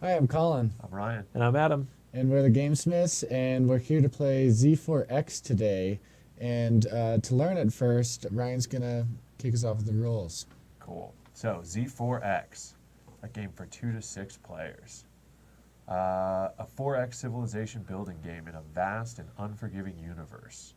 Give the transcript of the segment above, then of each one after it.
Hi, I'm Colin, I'm Ryan. And I'm Adam. and we're the Gamesmiths, and we're here to play Z4X today. And to learn it first, Ryan's gonna kick us off with the rules. Cool. So, Z4X, a game for 2 to 6 players. A 4X civilization building game in a vast and unforgiving universe.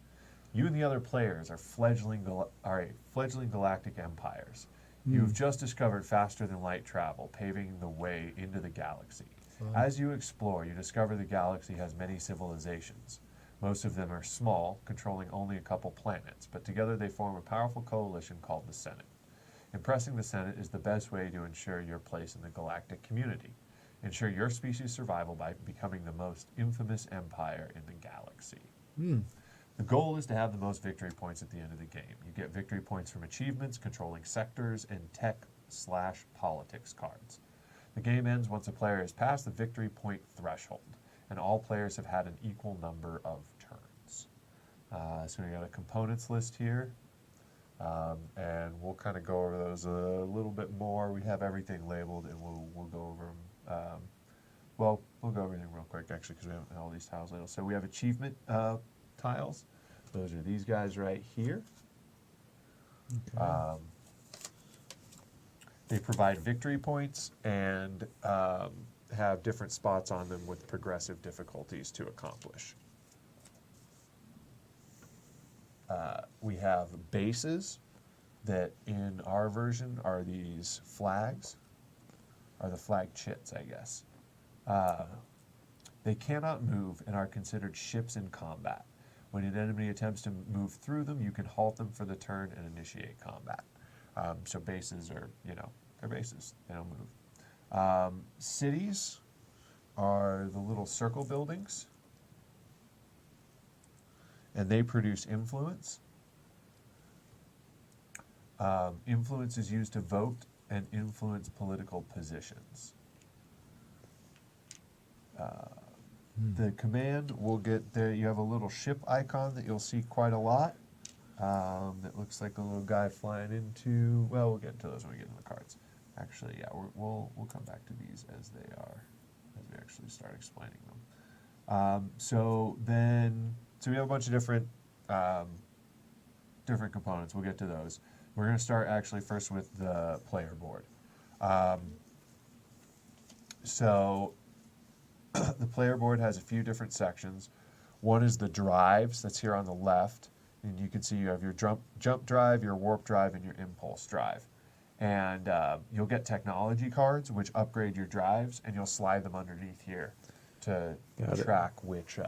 You and the other players are fledgling galactic empires. You have just discovered faster than light travel, paving the way into the galaxy. Fun. As you explore, you discover the galaxy has many civilizations. Most of them are small, controlling only a couple planets, but together they form a powerful coalition called the Senate. Impressing the Senate is the best way to ensure your place in the galactic community. Ensure your species' survival by becoming the most infamous empire in the galaxy. Hmm. The goal is to have the most victory points at the end of the game. You get victory points from achievements, controlling sectors, and tech/politics cards. The game ends once a player has passed the victory point threshold, and all players have had an equal number of turns. So we got a components list here, and we'll kind of go over those a little bit more. We have everything labeled, and we'll go over them. We'll go over everything real quick, actually, because we have all these tiles labeled. So we have achievement tiles. Those are these guys right here. Okay. They provide victory points and have different spots on them with progressive difficulties to accomplish. We have bases that in our version are these flags, are the flag chits, I guess. They cannot move and are considered ships in combat. When an enemy attempts to move through them, you can halt them for the turn and initiate combat. So bases are, they're bases. They don't move. Cities are the little circle buildings, and they produce influence. Influence is used to vote and influence political positions. The command will get there. You have a little ship icon that you'll see quite a lot. That looks like a little guy flying into. Well, we'll get into those when we get into the cards. Actually, yeah, we'll come back to these as they are, as we actually start explaining them. So we have a bunch of different components. We'll get to those. We're going to start actually first with the player board. So the player board has a few different sections. One is the drives, that's here on the left, and you can see you have your jump drive, your warp drive, and your impulse drive. And you'll get technology cards, which upgrade your drives, and you'll slide them underneath here to track which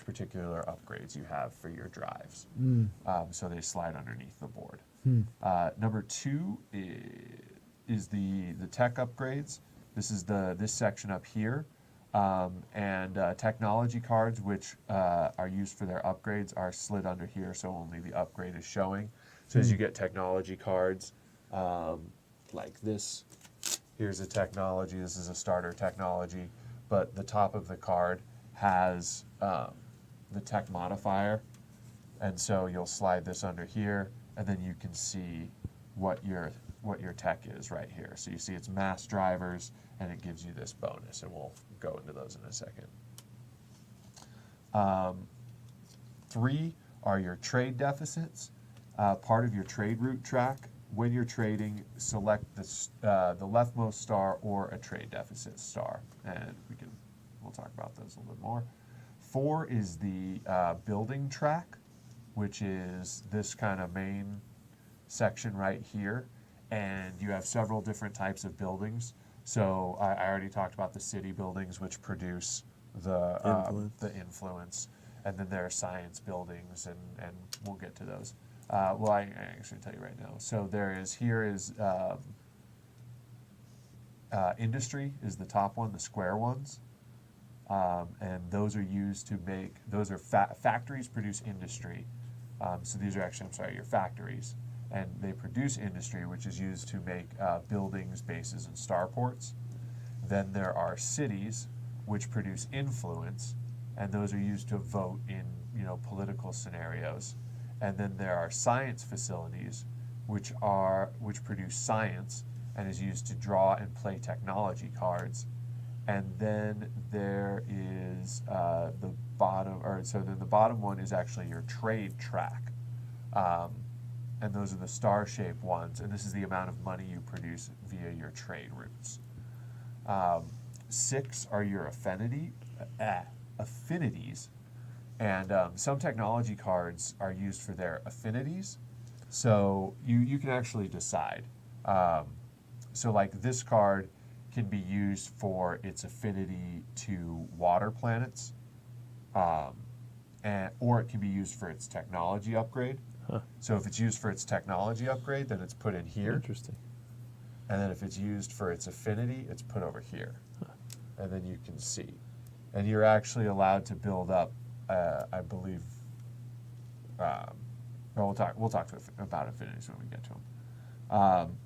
particular upgrades you have for your drives. So they slide underneath the board. Number 2 is the tech upgrades. This is this section up here. And technology cards, which are used for their upgrades, are slid under here, so only the upgrade is showing. So as you get technology cards, like this, here's a technology, this is a starter technology, but the top of the card has the tech modifier, and so you'll slide this under here, and then you can see what your tech is right here. So you see it's mass drivers, and it gives you this bonus, and we'll go into those in a second. 3 are your trade deficits. Part of your trade route track. When you're trading, select the leftmost star or a trade deficit star, and we'll talk about those a little bit more. 4 is the building track, which is this kind of main section right here, and you have several different types of buildings. So I already talked about the city buildings, which produce the influence, and then there are science buildings, and we'll get to those. I actually tell you right now. So here is industry is the top one, the square ones, and those are used to make. Those are factories produce industry. So these are actually, your factories. And they produce industry, which is used to make buildings, bases, and starports. Then there are cities, which produce influence, and those are used to vote in political scenarios. And then there are science facilities, which produce science and is used to draw and play technology cards. And then there is the bottom, or so then the bottom one is actually your trade track. And those are the star-shaped ones, and this is the amount of money you produce via your trade routes. 6 are your affinities, and some technology cards are used for their affinities, so you can actually decide. So like this card can be used for its affinity to water planets, or it can be used for its technology upgrade. Huh. So if it's used for its technology upgrade, then it's put in here. Interesting. And then if it's used for its affinity, it's put over here. Huh. And then you can see. And you're actually allowed to build up, I believe, well, we'll talk about affinities when we get to them.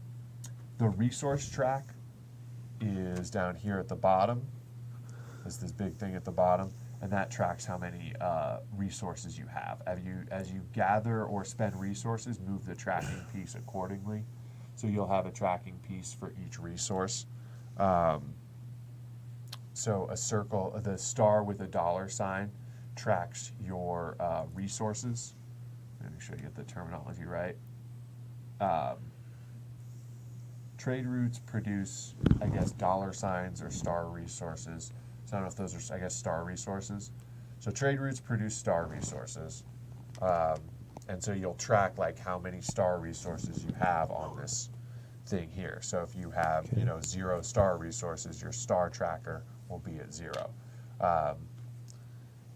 The resource track is down here at the bottom. There's this big thing at the bottom, and that tracks how many resources you have. As you gather or spend resources, move the tracking piece accordingly. So you'll have a tracking piece for each resource. So a circle, the star with a $sign, tracks your resources. Make sure you get the terminology right. Trade routes produce, I guess, $signs or star resources. So I don't know if those are, I guess, star resources. So trade routes produce star resources. And so you'll track like how many star resources you have on this thing here. So if you have, 0 star resources, your star tracker will be at 0.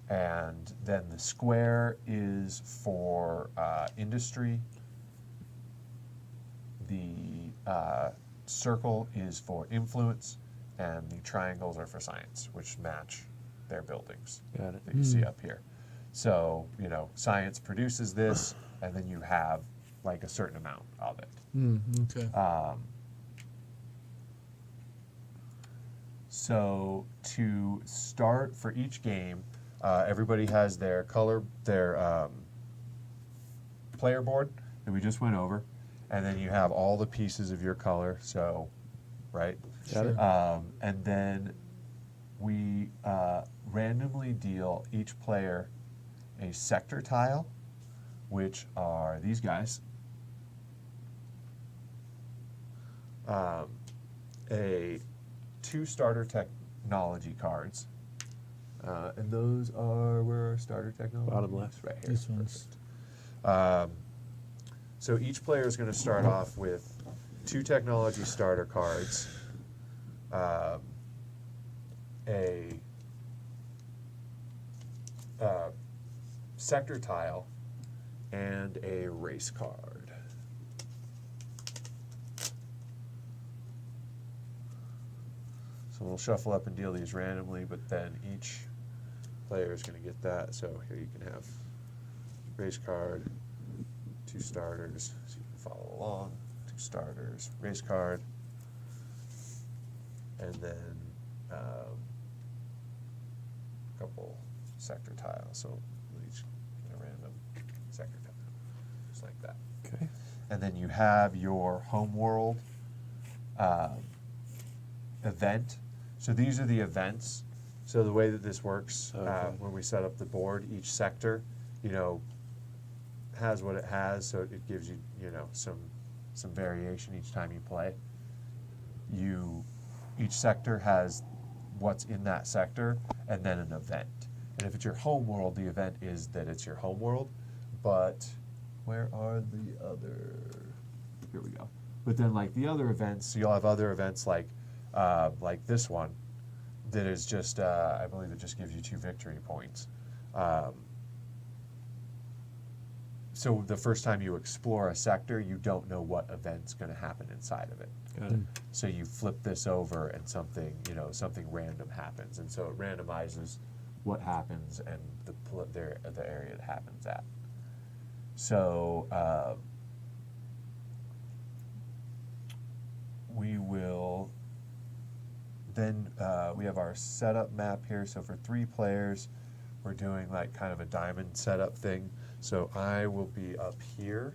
And then the square is for industry. The circle is for influence, and the triangles are for science, which match their buildings Got it. that you see up here. So, science produces this, and then you have like a certain amount of it. Okay. So to start for each game, everybody has their player board that we just went over, and then you have all the pieces of your color. So, right? Got it. And then we randomly deal each player a sector tile, which are these guys. A 2 starter technology cards, and those are where our starter technology. Bottom left. Right here. These ones. Perfect. So each player is going to start off with 2 technology starter cards, a sector tile, and a race card. So we'll shuffle up and deal these randomly, but then each player is going to get that. So here you can have race card, 2 starters, so you can follow along. 2 starters, race card, and then a couple sector tiles. So we'll each get a random sector tile, just like that. Okay. And then you have your homeworld event. So these are the events. So the way that this works, when we set up the board, each sector, has what it has. So it gives you, some variation each time you play. Each sector has what's in that sector, and then an event. And if it's your home world, the event is that it's your home world. But where are the other? Here we go. But then, like the other events, so you'll have other events like this one, that is just, I believe it just gives you 2 victory points. So the first time you explore a sector, you don't know what event's going to happen inside of it. Got it. So you flip this over, and something random happens, and so it randomizes what happens and the area it happens at. So we will then we have our setup map here. So for 3 players, we're doing like kind of a diamond setup thing. So I will be up here,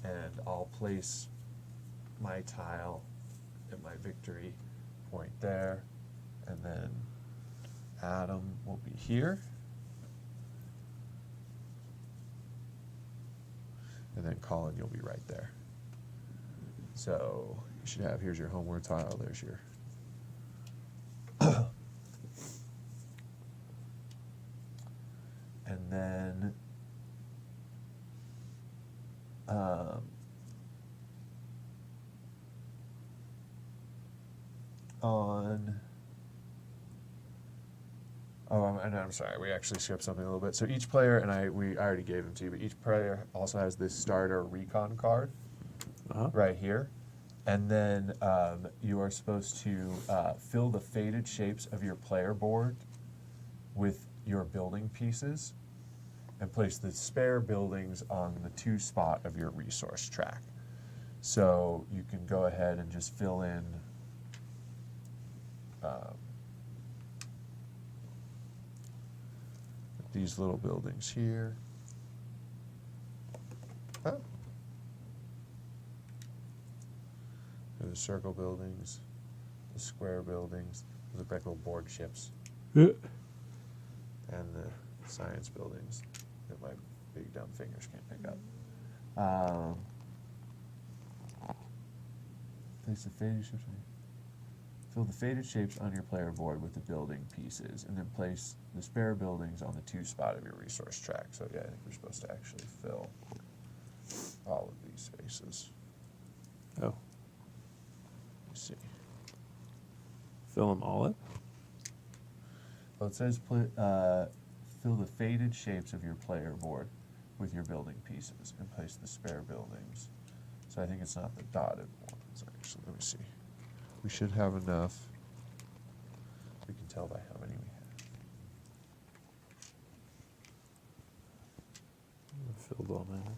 and I'll place my tile at my victory point there, and then Adam will be here. And then Colin, you'll be right there. So you should have, here's your homeward tile, there's your and then I'm sorry, we actually skipped something a little bit. So each player, and I already gave them to you, but each player also has this starter recon card right here. And then you are supposed to fill the faded shapes of your player board with your building pieces and place the spare buildings on the 2 spot of your resource track. So you can go ahead and just fill in these little buildings here. Oh. The circle buildings, the square buildings, those look like little board ships, and the science buildings that my big dumb fingers can't pick up. Place the faded shapes. Fill the faded shapes on your player board with the building pieces, and then place the spare buildings on the 2 spot of your resource track. So yeah, I think we're supposed to actually fill all of these spaces. Oh. Let's see. Fill them all up? Well, it says fill the faded shapes of your player board with your building pieces and place the spare buildings. So I think it's not the dotted ones, actually. Let me see. We should have enough. We can tell by how many we have. I filled all mine.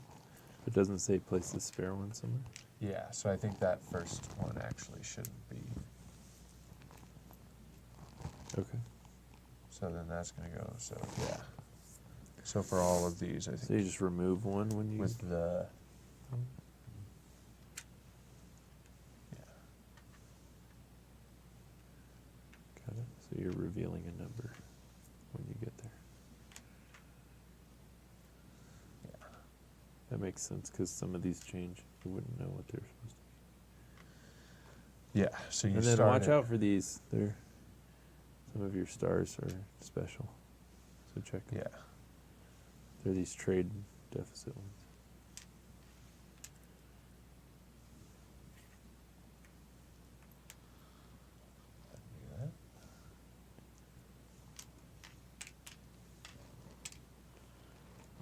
It doesn't say place the spare one somewhere? Yeah, so I think that first one actually shouldn't be. Okay. So then that's going to go, so yeah. So for all of these, I think. So you just remove one when you... With the... Yeah. Got it. So you're revealing a number when you get there. Yeah. That makes sense because some of these change. You wouldn't know what they're supposed to be. Yeah, so you And then start watch it- out for these. They're some of your stars are special. So check them. Yeah. They're these trade deficit ones. Do that.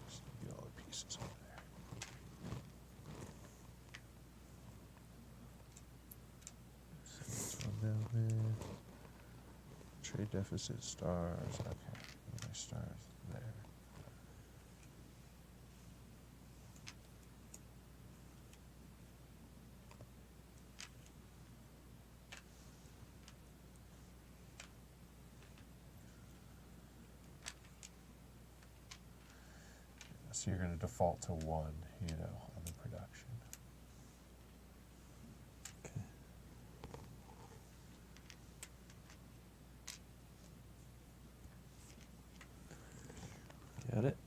Just get all the pieces on there. So this one down there. Trade deficit stars. Okay, my stars there. So you're going to default to 1, you know, on the production. Okay. Got it?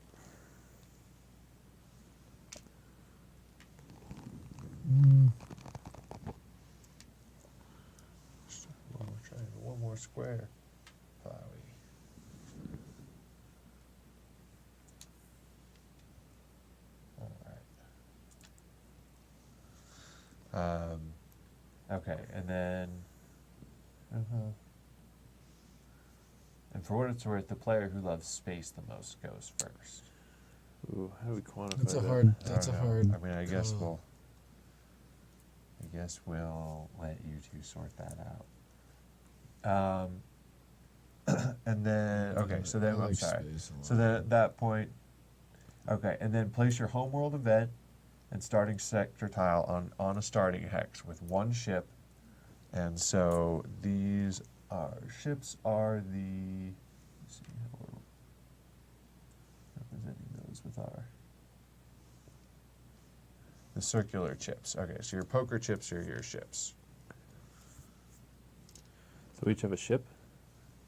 One more triangle, one more square. Plowy. All right. Okay, and then. And for what it's worth, the player who loves space the most goes first. Ooh, how do we quantify That's a that? hard. I That's a don't know. hard. I mean, I guess call. we'll let you two sort that out. And then okay, so then I like I'm sorry. space a So lot. then at that point, okay, and then place your homeworld event and starting sector tile on a starting hex with 1 ship. And so these ships are the. Let's see how we're representing those with the circular chips. Okay, so your poker chips are your ships. So we each have a ship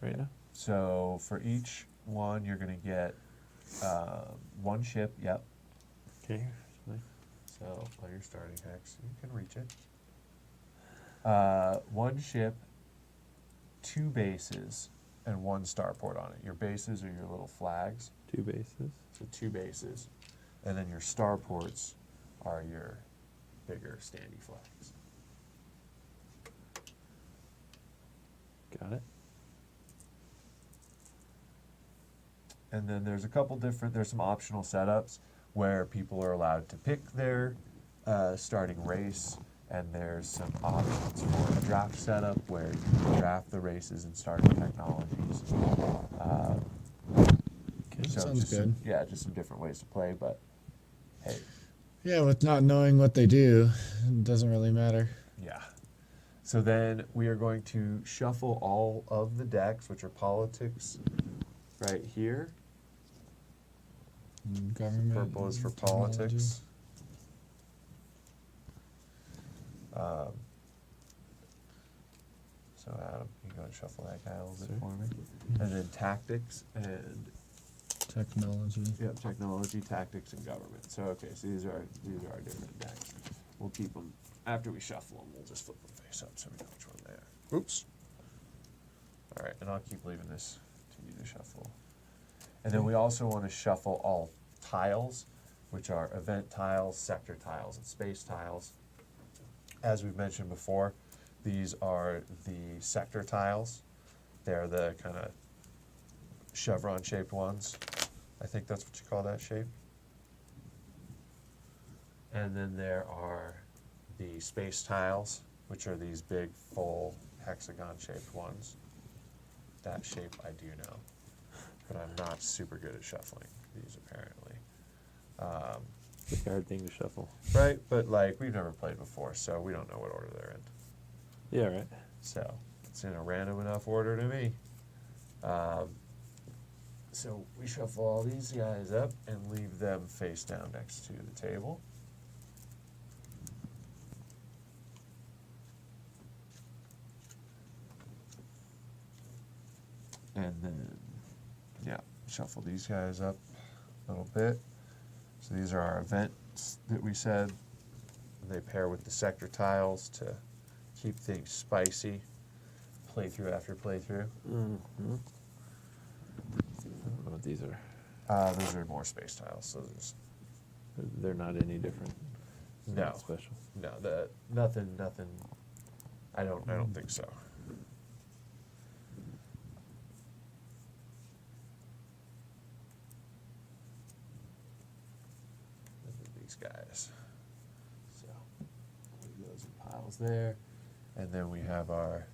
right now? So for each one, you're going to get one ship. Yep. Okay. So on your starting hex, you can reach it. One ship, 2 bases, and 1 starport on it. Your bases are your little flags. 2 bases. So 2 bases. And then your starports are your bigger standy flags. Got it. And then there's a couple different, there's some optional setups where people are allowed to pick their starting race, and there's some options for a draft setup where you can draft the races and starting technologies. Okay. So Sounds just good. just some different ways to play, but hey, Yeah, with not knowing what they do, it doesn't really matter. yeah. So then we are going to shuffle all of the decks, which are politics, right here. Government. Purple is for technology. politics. So Adam, you go and shuffle that guy a little bit Sure. for me. And then tactics and Technology. technology, tactics, and government. So okay, so these are our different decks. We'll keep them after we shuffle them. We'll just flip them face up so we know which one they are. Oops. All right, and I'll keep leaving this to you to shuffle. And then we also want to shuffle all tiles, which are event tiles, sector tiles, and space tiles. As we've mentioned before, these are the sector tiles. They're the kind of chevron-shaped ones. I think that's what you call that shape. And then there are the space tiles, which are these big, full, hexagon-shaped ones. That shape I do know, but I'm not super good at shuffling these, apparently. It's a hard thing to shuffle. Right, but like, we've never played before, so we don't know what order they're in. Yeah, right. So it's in a random enough order to me. So we shuffle all these guys up and leave them face down next to the table. And then, yeah, shuffle these guys up a little bit. So these are our events that we said. They pair with the sector tiles to keep things spicy, playthrough after playthrough. Mm-hmm. I don't know what these are. Those are more space tiles. So there's They're not any different. It's No. not special. no, nothing. I don't think so. And then these guys. So leave those in piles there, and then we have our.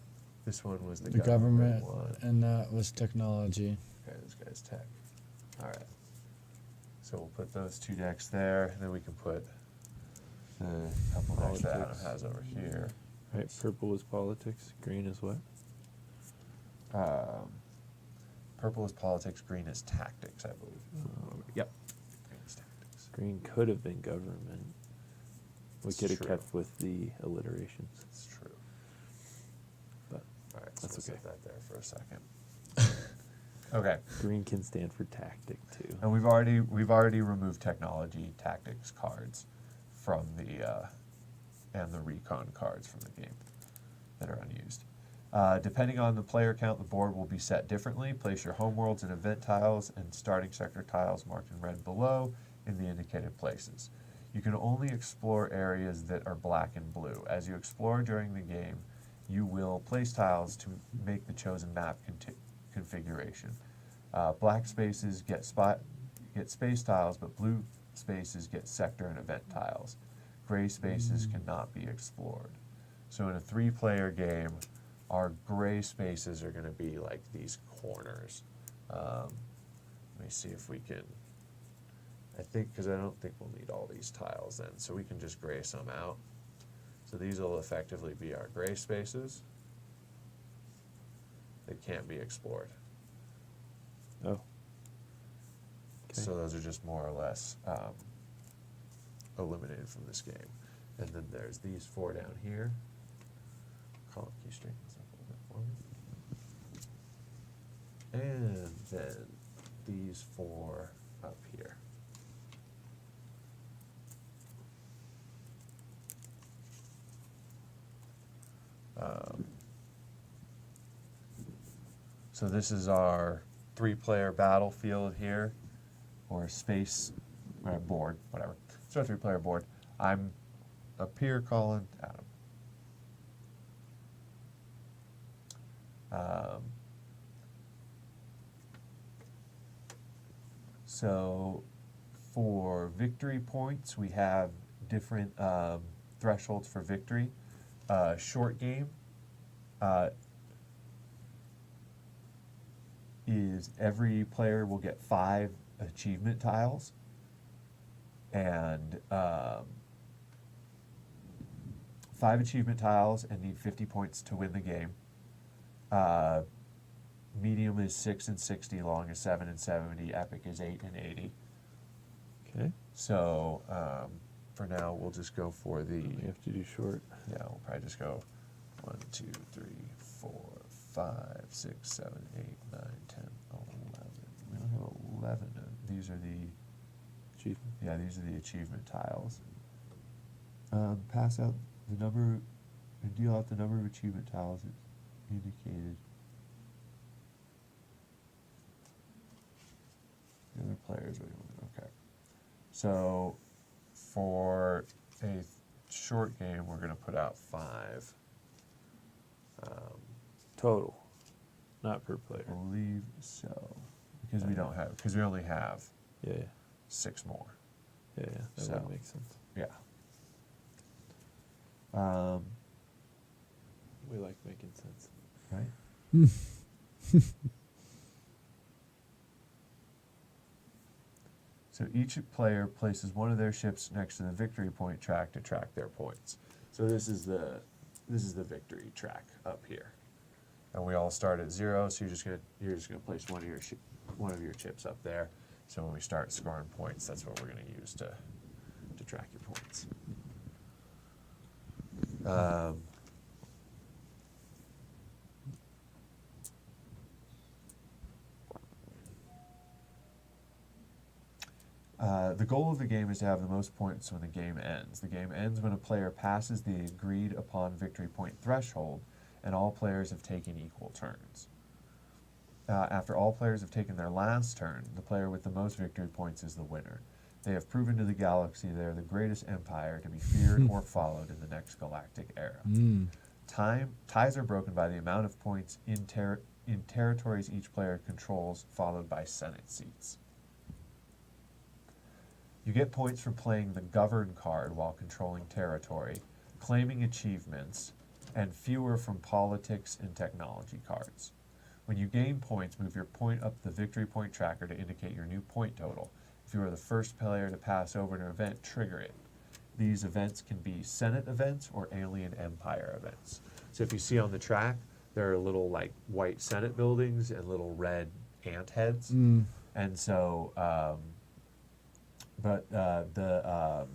This one was the government, one. and that was technology. Okay, this guy's tech. All right. So we'll put those 2 decks there, and then we can put the couple decks that Adam Politics. has over here. Right, purple is politics, green is what? Purple is politics, green is tactics, I believe. Yep. Green is tactics. Green could have been government. We It's could have true. kept with the alliterations. It's true. But All right, so That's we'll okay. set that there for a second. Okay. green can stand for tactic too. And we've already removed technology tactics cards from the and the recon cards from the game that are unused. Depending on the player count, the board will be set differently. Place your homeworlds and event tiles and starting sector tiles marked in red below in the indicated places. You can only explore areas that are black and blue. As you explore during the game, you will place tiles to make the chosen map configuration. Black spaces get space tiles, but blue spaces get sector and event tiles. Gray spaces cannot be explored. So in a 3-player game, our gray spaces are going to be like these corners. Let me see if we can. I think, because I don't think we'll need all these tiles then, so we can just gray some out. So these will effectively be our gray spaces that can't be explored. Oh. Okay. So those are just more or less eliminated from this game. And then there's these 4 down here. Column key strings up a little bit for me. then these 4 up here. So this is our 3-player battlefield here, or space board, whatever. It's our 3-player board. I'm up here, Colin, Adam. So for victory points, we have different thresholds for victory. Short game is every player will get 5 achievement tiles, and 5 achievement tiles, and need 50 points to win the game. Medium is 6 and 60, long is 7 and 70, epic is 8 and 80. Okay. So for now, we'll just go for the. You have to do short. Yeah, we'll probably just go 1, 2, 3, 4, 5, 6, 7, 8, 9, 10, 11. We only have 11. These are the. Achievement. Yeah, these are the achievement tiles. Pass out the number, and deal out the number of achievement tiles indicated. The other players, okay. So, for a short game, we're going to put out 5. Total, not per player. I believe so, because we don't have, because we only have Yeah, yeah, 6 more. yeah, yeah. That So- would make sense. Yeah. We like making sense. Right. So each player places one of their ships next to the victory point track to track their points. So this is the victory track up here, and we all start at 0. So you're just gonna place one of your chips up there. So when we start scoring points, that's what we're gonna use to track your points. The goal of the game is to have the most points when the game ends. The game ends when a player passes the agreed upon victory point threshold and all players have taken equal turns. After all players have taken their last turn, the player with the most victory points is the winner. They have proven to the galaxy they are the greatest empire to be feared or followed in the next galactic era. Ties are broken by the amount of points in territories each player controls, followed by Senate seats. You get points for playing the Govern card while controlling territory, claiming achievements, and fewer from politics and technology cards. When you gain points, move your point up the victory point tracker to indicate your new point total. If you are the first player to pass over an event, trigger it. These events can be Senate events or Alien Empire events. So if you see on the track, there are little like white Senate buildings and little red ant heads. And so, the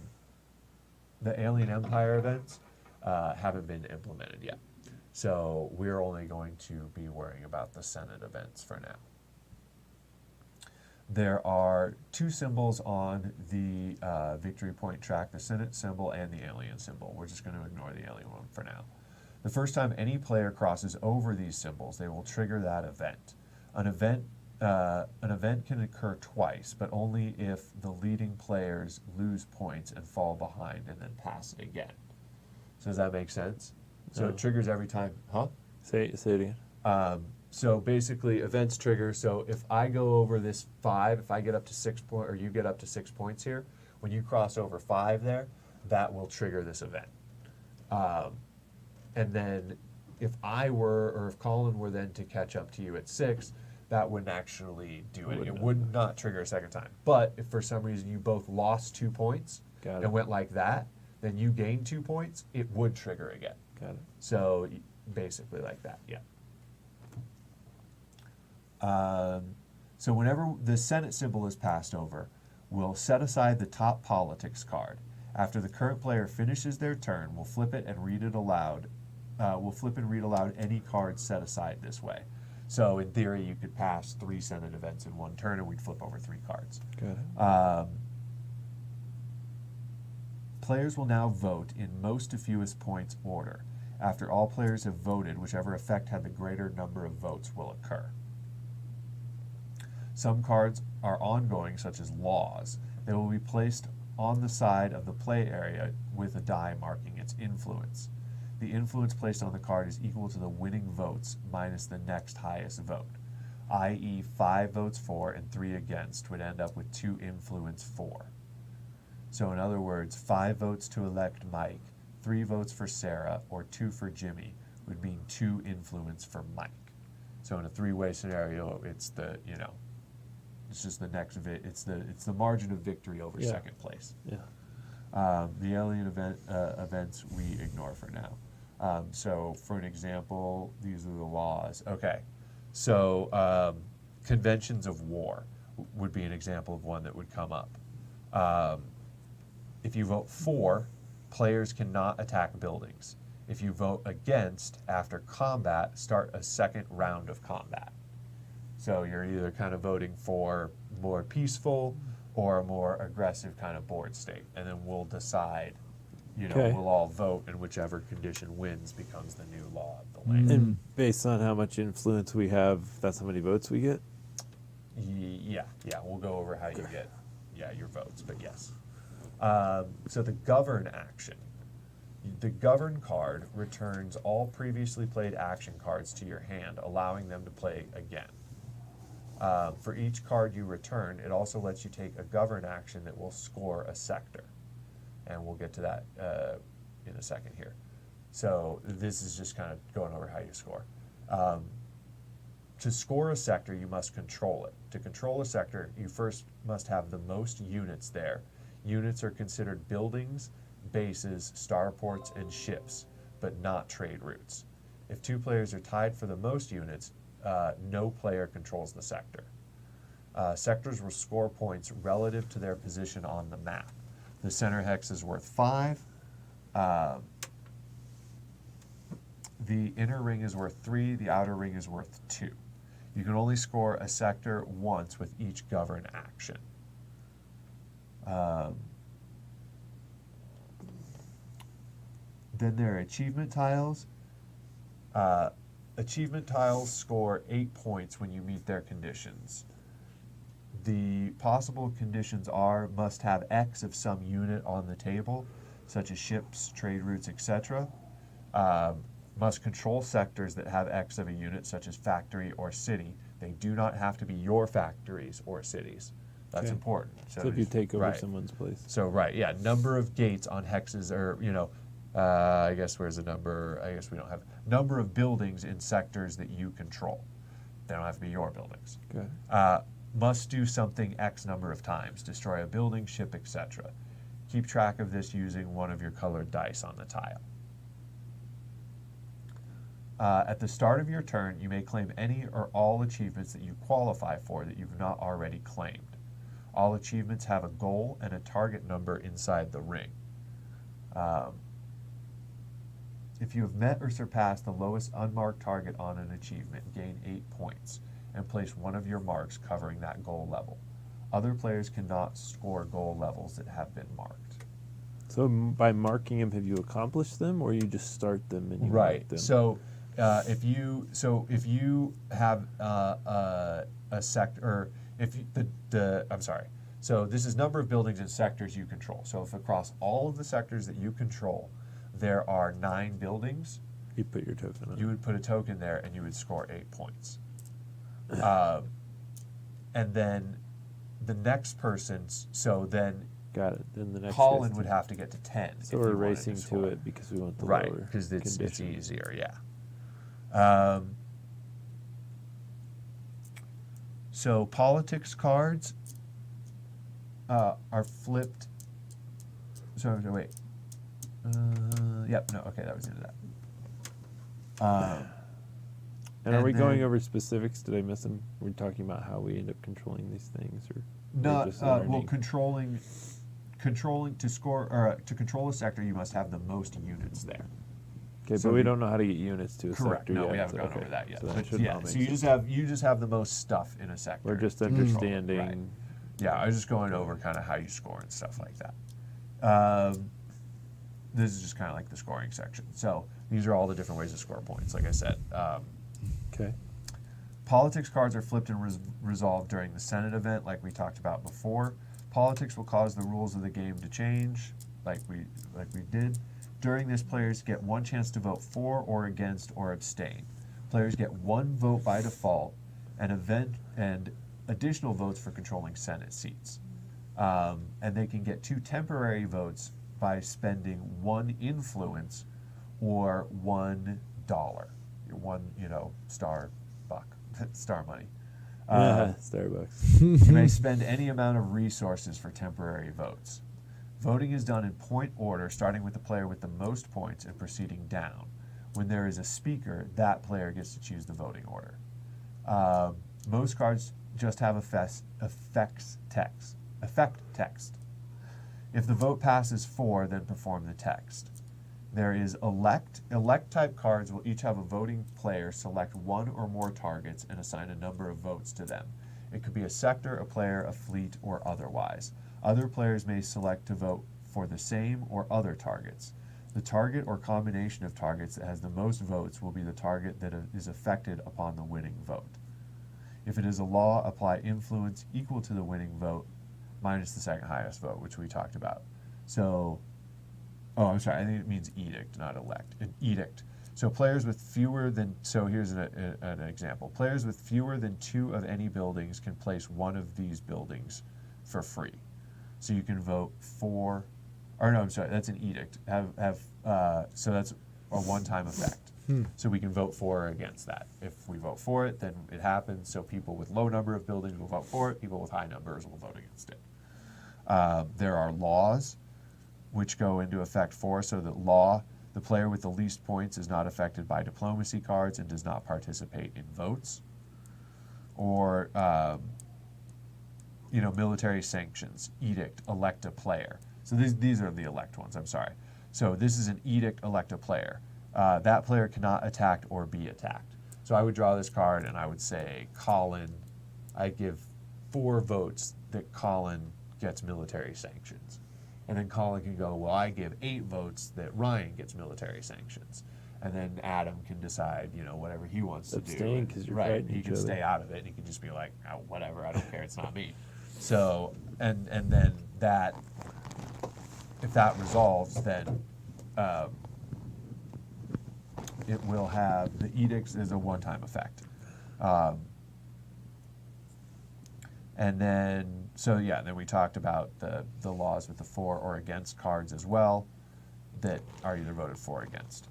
Alien Empire events haven't been implemented yet. So we're only going to be worrying about the Senate events for now. There are 2 symbols on the victory point track, the Senate symbol and the alien symbol. We're just going to ignore the alien one for now. The first time any player crosses over these symbols, they will trigger that event. An event can occur twice, but only if the leading players lose points and fall behind and then pass it again. So does that make sense? So No. it triggers every time, huh? Say it again. So basically, events trigger. So if I go over this 5, if I get up to 6 points, or you get up to 6 points here, when you cross over 5 there, that will trigger this event. And then if I were, or if Colin were then to catch up to you at 6, that wouldn't actually do it. It would not trigger a second time. But if for some reason you both lost 2 points Got it. and went like that, then you gained 2 points, it would trigger again. Got it. So basically like that, yeah. So whenever the Senate symbol is passed over, we'll set aside the top politics card. After the current player finishes their turn, we'll flip it and read it aloud. We'll flip and read aloud any card set aside this way. So in theory, you could pass 3 Senate events in one turn, and we'd flip over 3 cards. Got it. Players will now vote in most to fewest points order. After all players have voted, whichever effect had the greater number of votes will occur. Some cards are ongoing, such as laws. They will be placed on the side of the play area with a die marking its influence. The influence placed on the card is equal to the winning votes minus the next highest vote, i.e. 5 votes for and 3 against would end up with 2 influence for. So in other words, 5 votes to elect Mike, 3 votes for Sarah, or 2 for Jimmy would mean 2 influence for Mike. So in a 3-way scenario, it's the, it's just the next, it's the margin of victory over second place. Yeah. The alien events we ignore for now. So for an example, these are the laws. Okay, so conventions of war would be an example of one that would come up. If you vote for, players cannot attack buildings. If you vote against, after combat, start a second round of combat. So you're either kind of voting for more peaceful or a more aggressive kind of board state. And then we'll decide, Okay. we'll all vote, and whichever condition wins becomes the new law of the land. And based on how much influence we have, that's how many votes we get? Yeah, we'll go over how you get, your votes, but yes. So the govern action. The govern card returns all previously played action cards to your hand, allowing them to play again. For each card you return, it also lets you take a govern action that will score a sector. And we'll get to that in a second here. So this is just kind of going over how you score. To score a sector, you must control it. To control a sector, you first must have the most units there. Units are considered buildings, bases, starports, and ships, but not trade routes. If 2 players are tied for the most units, no player controls the sector. Sectors will score points relative to their position on the map. The center hex is worth 5. The inner ring is worth 3. The outer ring is worth 2. You can only score a sector once with each govern action. Then there are achievement tiles. Achievement tiles score 8 points when you meet their conditions. The possible conditions are must have X of some unit on the table, such as ships, trade routes, etc. Must control sectors that have X of a unit, such as factory or city. They do not have to be your factories or cities. That's Okay. important. So if you take over right. someone's place. So number of gates on hexes, or I guess where's the number? I guess we don't have number of buildings in sectors that you control. They don't have to be your buildings. Okay. Must do something X number of times, destroy a building, ship, etc. Keep track of this using one of your colored dice on the tile. At the start of your turn, you may claim any or all achievements that you qualify for that you've not already claimed. All achievements have a goal and a target number inside the ring. If you have met or surpassed the lowest unmarked target on an achievement, gain 8 points, and place one of your marks covering that goal level. Other players cannot score goal levels that have been marked. So by marking them, have you accomplished them, or you just start them and you mark them? So if you have a sector, or if you, I'm sorry. So this is number of buildings and sectors you control. So if across all of the sectors that you control, there are 9 buildings, You put your token on. you would put a token there and you would score 8 points. And then the next person, so then Got it. Then the next Colin guy's would turn. have to get to 10. So if we're he wanted racing to score. it because we want the Right, lower because it's condition. easier, yeah. So politics cards are flipped. So wait. Yep. No. Okay, that was the end of that. And are we and going then- over specifics? Did I miss them? We're talking about how we end up controlling these things, or Not just well. learning? Controlling to score or to control a sector, you must have the most units there. Okay, So but we the- don't know how to get units to a Correct. sector No, yet. we haven't so- gone okay. over that yet. So that But should yeah, all make so you sense. just have the most stuff in a sector. We're just to control it, understanding. Right. Yeah, I was just going over kind of how you score and stuff like that. This is just kind of like the scoring section. So these are all the different ways to score points. Like I said, Okay. politics cards are flipped and resolved during the Senate event, like we talked about before. Politics will cause the rules of the game to change, like we did. During this, players get one chance to vote for or against or abstain. Players get one vote by default, and additional votes for controlling Senate seats. And they can get 2 temporary votes by spending 1 influence or $1. Your one, star money. Starbucks. You may spend any amount of resources for temporary votes. Voting is done in point order, starting with the player with the most points and proceeding down. When there is a speaker, that player gets to choose the voting order. Most cards just have effect text. If the vote passes 4, then perform the text. There is elect. Elect type cards will each have a voting player select 1 or more targets and assign a number of votes to them. It could be a sector, a player, a fleet, or otherwise. Other players may select to vote for the same or other targets. The target or combination of targets that has the most votes will be the target that is affected upon the winning vote. If it is a law, apply influence equal to the winning vote minus the second highest vote, which we talked about. So, I'm sorry, I think it means edict, not elect. An edict. So players with fewer than, so here's an example. Players with fewer than 2 of any buildings can place one of these buildings for free. So you can vote for, or no, I'm sorry, that's an edict. So that's a one-time effect. So we can vote for or against that. If we vote for it, then it happens. So people with low number of buildings will vote for it. People with high numbers will vote against it. There are laws which go into effect for, so that law, the player with the least points is not affected by diplomacy cards and does not participate in votes. Or, military sanctions, edict, elect a player. So these are the elect ones, I'm sorry. So this is an edict, elect a player. That player cannot attack or be attacked. So I would draw this card and I would say, Colin, I give 4 votes that Colin gets military sanctions. And then Colin can go, well, I give 8 votes that Ryan gets military sanctions. And then Adam can decide, whatever he wants to do. Abstain 'cause you're right. fighting He each can other. stay out of it and he can just be like, oh, whatever, I don't care, it's not me. So, and then that, if that resolves, then it will have, the edicts is a one-time effect. And then, then we talked about the laws with the for or against cards as well that are either voted for or against.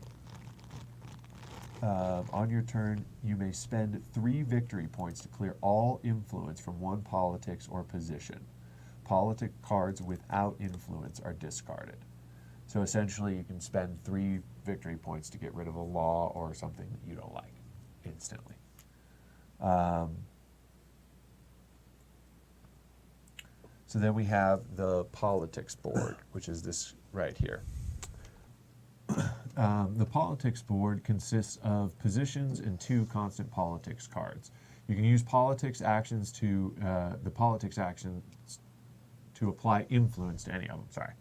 On your turn, you may spend 3 victory points to clear all influence from one politics or position. Politic cards without influence are discarded. So essentially, you can spend 3 victory points to get rid of a law or something that you don't like instantly. So then we have the politics board, which is this right here. The politics board consists of positions and 2 constant politics cards. You can use politics actions to the politics actions to apply influence to any of them. Sorry.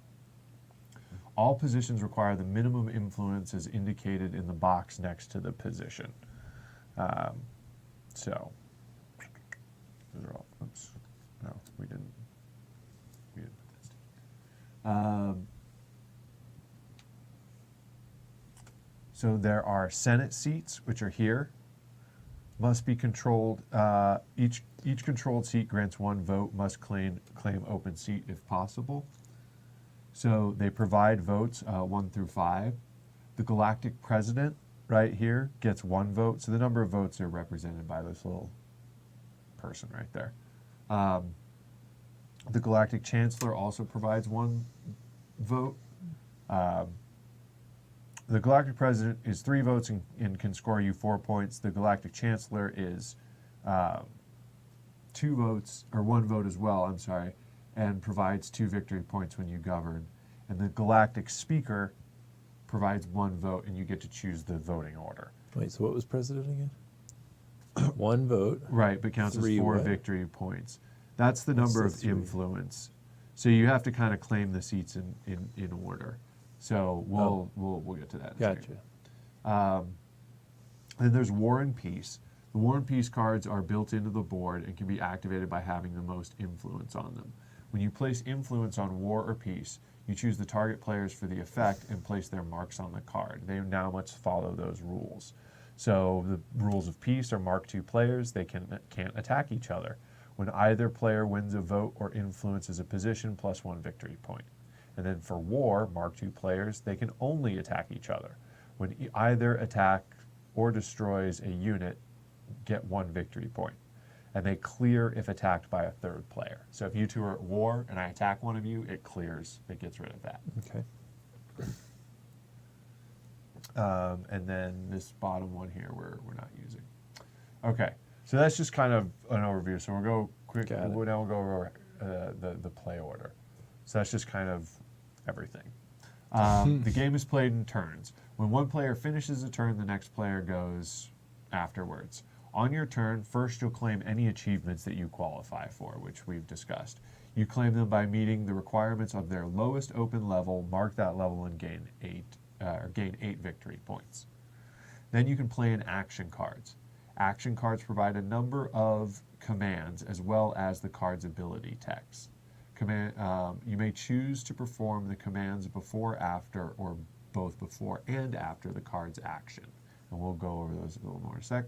All positions require the minimum influence as indicated in the box next to the position. So those are all. Oops. No, we didn't. We didn't put this. So there are Senate seats, which are here, must be controlled. Each controlled seat grants 1 vote, must claim open seat if possible. So they provide votes 1 through 5. The galactic president right here gets 1 vote. So the number of votes are represented by this little person right there. The galactic chancellor also provides 1 vote. The galactic president is 3 votes and can score you 4 points. The galactic chancellor is 2 votes, or 1 vote as well, I'm sorry, and provides 2 victory points when you govern. And the galactic speaker provides 1 vote, and you get to choose the voting order. Wait, so what was president again? 1 vote. Right, but counts as 3 4 what? victory points. That's the What's number the of 3? influence. So you have to kind of claim the seats in order. So we'll get to that in a second. Gotcha. Then there's War and Peace. The War and Peace cards are built into the board and can be activated by having the most influence on them. When you place influence on War or Peace, you choose the target players for the effect and place their marks on the card. They now must follow those rules. So the rules of Peace are Mark II players. They can't attack each other. When either player wins a vote or influences a position, plus 1 victory point. And then for War, Mark II players, they can only attack each other. When either attack or destroys a unit, get 1 victory point. And they clear if attacked by a 3rd player. So if you two are at war and I attack one of you, it clears, it gets rid of that. Okay. And then this bottom one here we're not using. Okay, so that's just kind of an overview. So we'll go quick. Got it. Now we'll go over the play order. So that's just kind of everything. The game is played in turns. When one player finishes a turn, the next player goes afterwards. On your turn, first you'll claim any achievements that you qualify for, which we've discussed. You claim them by meeting the requirements of their lowest open level, mark that level, and gain 8 victory points. Then you can play in action cards. Action cards provide a number of commands as well as the card's ability text. You may choose to perform the commands before, after, or both before and after the card's action. And we'll go over those a little more in a sec.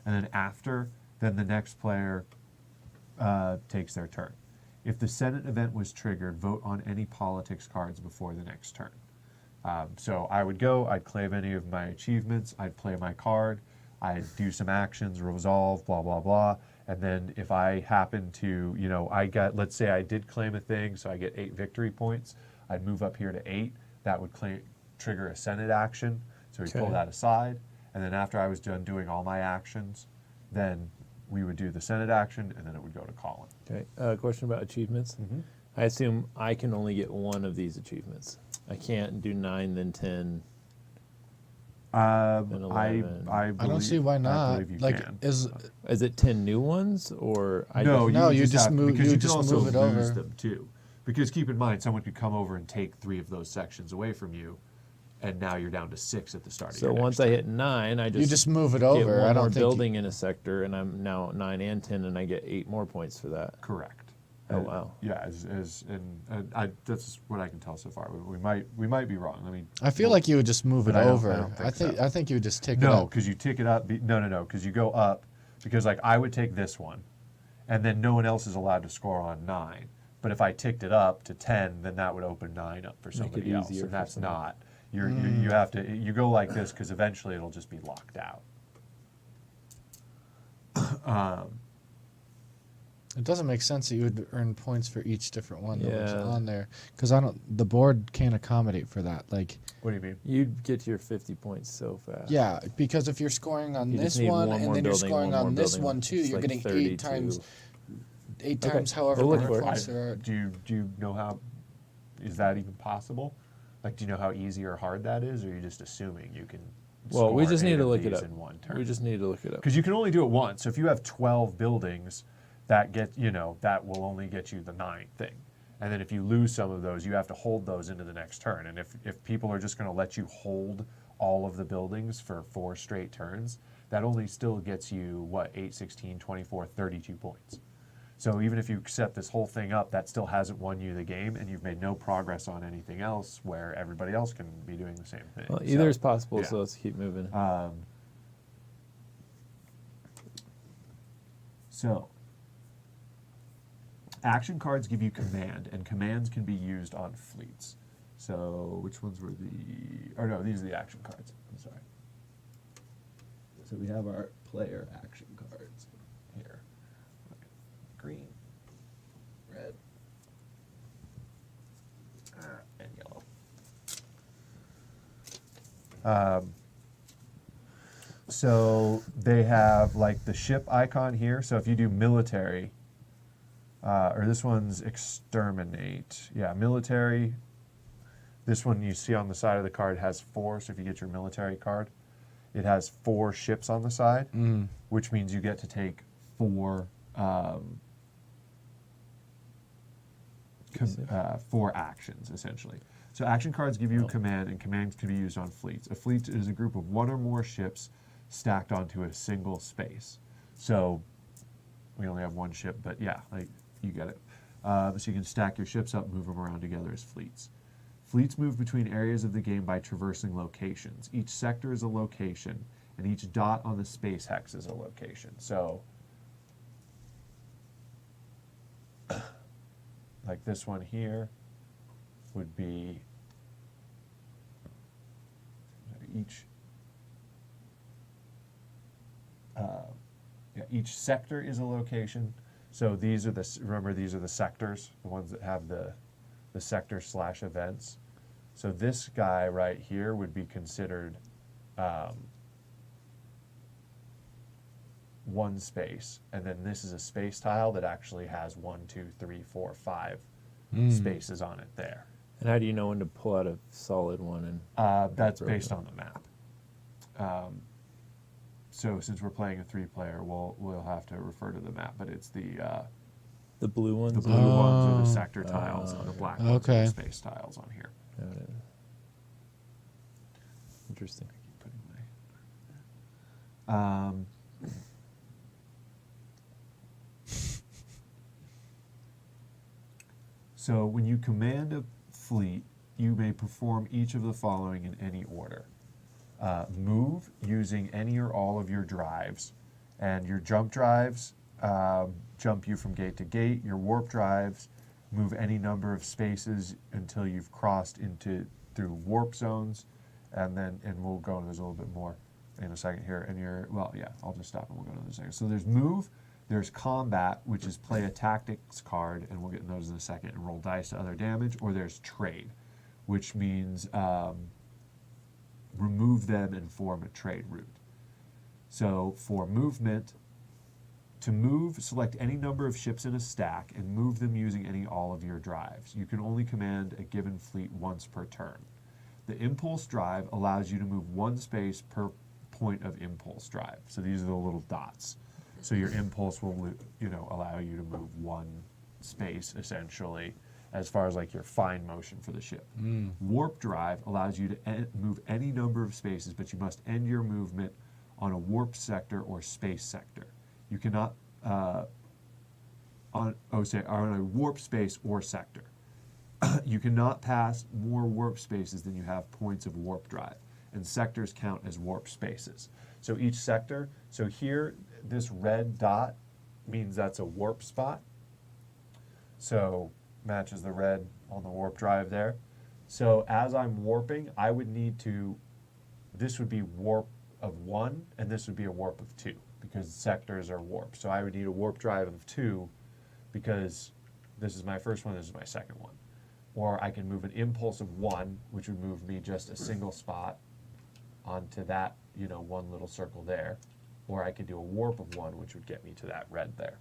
And then after, then the next player takes their turn. If the Senate event was triggered, vote on any politics cards before the next turn. So I would go, I'd claim any of my achievements, I'd play my card, I'd do some actions, resolve, blah, blah, blah. And then if I happen to, let's say I did claim a thing, so I get 8 victory points, I'd move up here to 8. That would trigger a Senate action. So we pull that aside. And then after I was done doing all my actions, then we would do the Senate action, and then it would go to Colin. Okay. Question about achievements. Mm-hmm. I assume I can only get 1 of these achievements. I can't do 9, then 10. I don't see why not. believe you Like, can. Is it 10 new ones, or No, you just have, move- because you you just can also move it lose over. them too. Because keep in mind, someone could come over and take 3 of those sections away from you, and now you're down to 6 at the start of So your next once I hit 9, I just You just move it get over. 1 I more don't think building in a sector, and I'm now 9 and 10, and I get 8 more points for that. Correct. Oh, wow. Yeah, that's what I can tell so far. We might be wrong. I mean, I feel like you would just move it But I don't over. think so. I think you would just tick it no, up. because you tick it up. No, because you go up. Because like I would take this one, and then no one else is allowed to score on 9. But if I ticked it up to 10, then that would open 9 up for Make it somebody else, easier and for that's someone. not. You have to. You go like this because eventually it'll just be locked out. It doesn't make sense that you would earn points for each different one that was Yeah. on there, because the board can't accommodate for that. Like, What do you mean? You'd get your 50 points so fast. yeah, because if you're scoring on You this just need one one and more then you're building, scoring one more on this building. one too, It's you're like getting 32. 8 Okay. times however We'll look many for it. points there are. Do you know how? Is that even possible? Like, do you know how easy or hard that is, or are you just assuming you can? Well, we score just 8 need to of look it these up. in one turn? We just need to look it up. Because you can only do it once. So if you have 12 buildings, that will only get you the 9th thing. And then if you lose some of those, you have to hold those into the next turn. And if people are just going to let you hold all of the buildings for 4 straight turns, that only still gets you, 8, 16, 24, 32 points. So even if you set this whole thing up, that still hasn't won you the game, and you've made no progress on anything else where everybody else can be doing the same thing. Well, either So, is possible, yeah. so let's keep moving. So, action cards give you command, and commands can be used on fleets. So, which ones were these are the action cards. I'm sorry. So we have our player action cards here. Green, red, and yellow. So they have like the ship icon here. So if you do military, or this one's exterminate. Yeah, military. This one you see on the side of the card has 4, so if you get your military card, it has 4 ships on the side, which means you get to take 4 4 actions, essentially. So action cards give you a command, and commands can be used on fleets. A fleet is a group of 1 or more ships stacked onto a single space. So we only have 1 ship, but yeah, like you get it. So you can stack your ships up, move them around together as fleets. Fleets move between areas of the game by traversing locations. Each sector is a location, and each dot on the space hex is a location. So, like this one here would be each sector is a location. So these are remember these are the sectors, the ones that have the sector / events. So this guy right here would be considered 1 space, and then this is a space tile that actually has 1, 2, 3, 4, 5 spaces on it there. And how do you know when to pull out a solid one? And That's based on the map. So since we're playing a 3-player, we'll have to refer to the map, but it's the blue ones. blue ones are the sector tiles, and the black ones are the space tiles on here. Got it. Interesting. I keep putting my. So when you command a fleet, you may perform each of the following in any order. Move using any or all of your drives, and your jump drives jump you from gate to gate. Your warp drives move any number of spaces until you've crossed through warp zones, and we'll go into this a little bit more in a second here. And I'll just stop and we'll go into this in a second. So there's move, there's combat, which is play a tactics card, and we'll get into those in a second, and roll dice to other damage, or there's trade, which means remove them and form a trade route. So for movement, to move, select any number of ships in a stack and move them using all of your drives. You can only command a given fleet once per turn. The impulse drive allows you to move 1 space per point of impulse drive. So these are the little dots. So your impulse will allow you to move 1 space, essentially, as far as like your fine motion for the ship. Warp drive allows you to move any number of spaces, but you must end your movement on a warp sector or space sector. You cannot on a warp space or sector. You cannot pass more warp spaces than you have points of warp drive, and sectors count as warp spaces. So each sector, so here, this red dot means that's a warp spot. So matches the red on the warp drive there. So as I'm warping, I would need to, this would be warp of 1, and this would be a warp of 2, because sectors are warp. So I would need a warp drive of 2, because this is my first one, this is my second one. Or I can move an impulse of 1, which would move me just a single spot onto that, 1 little circle there. Or I could do a warp of 1, which would get me to that red there.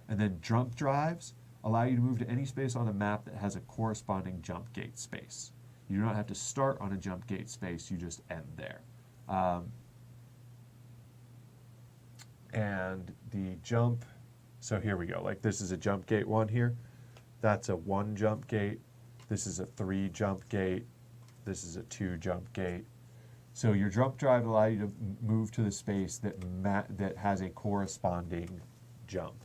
And then jump drives allow you to move to any space on a map that has a corresponding jump gate space. You do not have to start on a jump gate space, you just end there. And the jump, so here we go, like this is a jump gate 1 here. That's a 1 jump gate. This is a 3 jump gate. This is a 2 jump gate. So your jump drive allows you to move to the space that has a corresponding jump.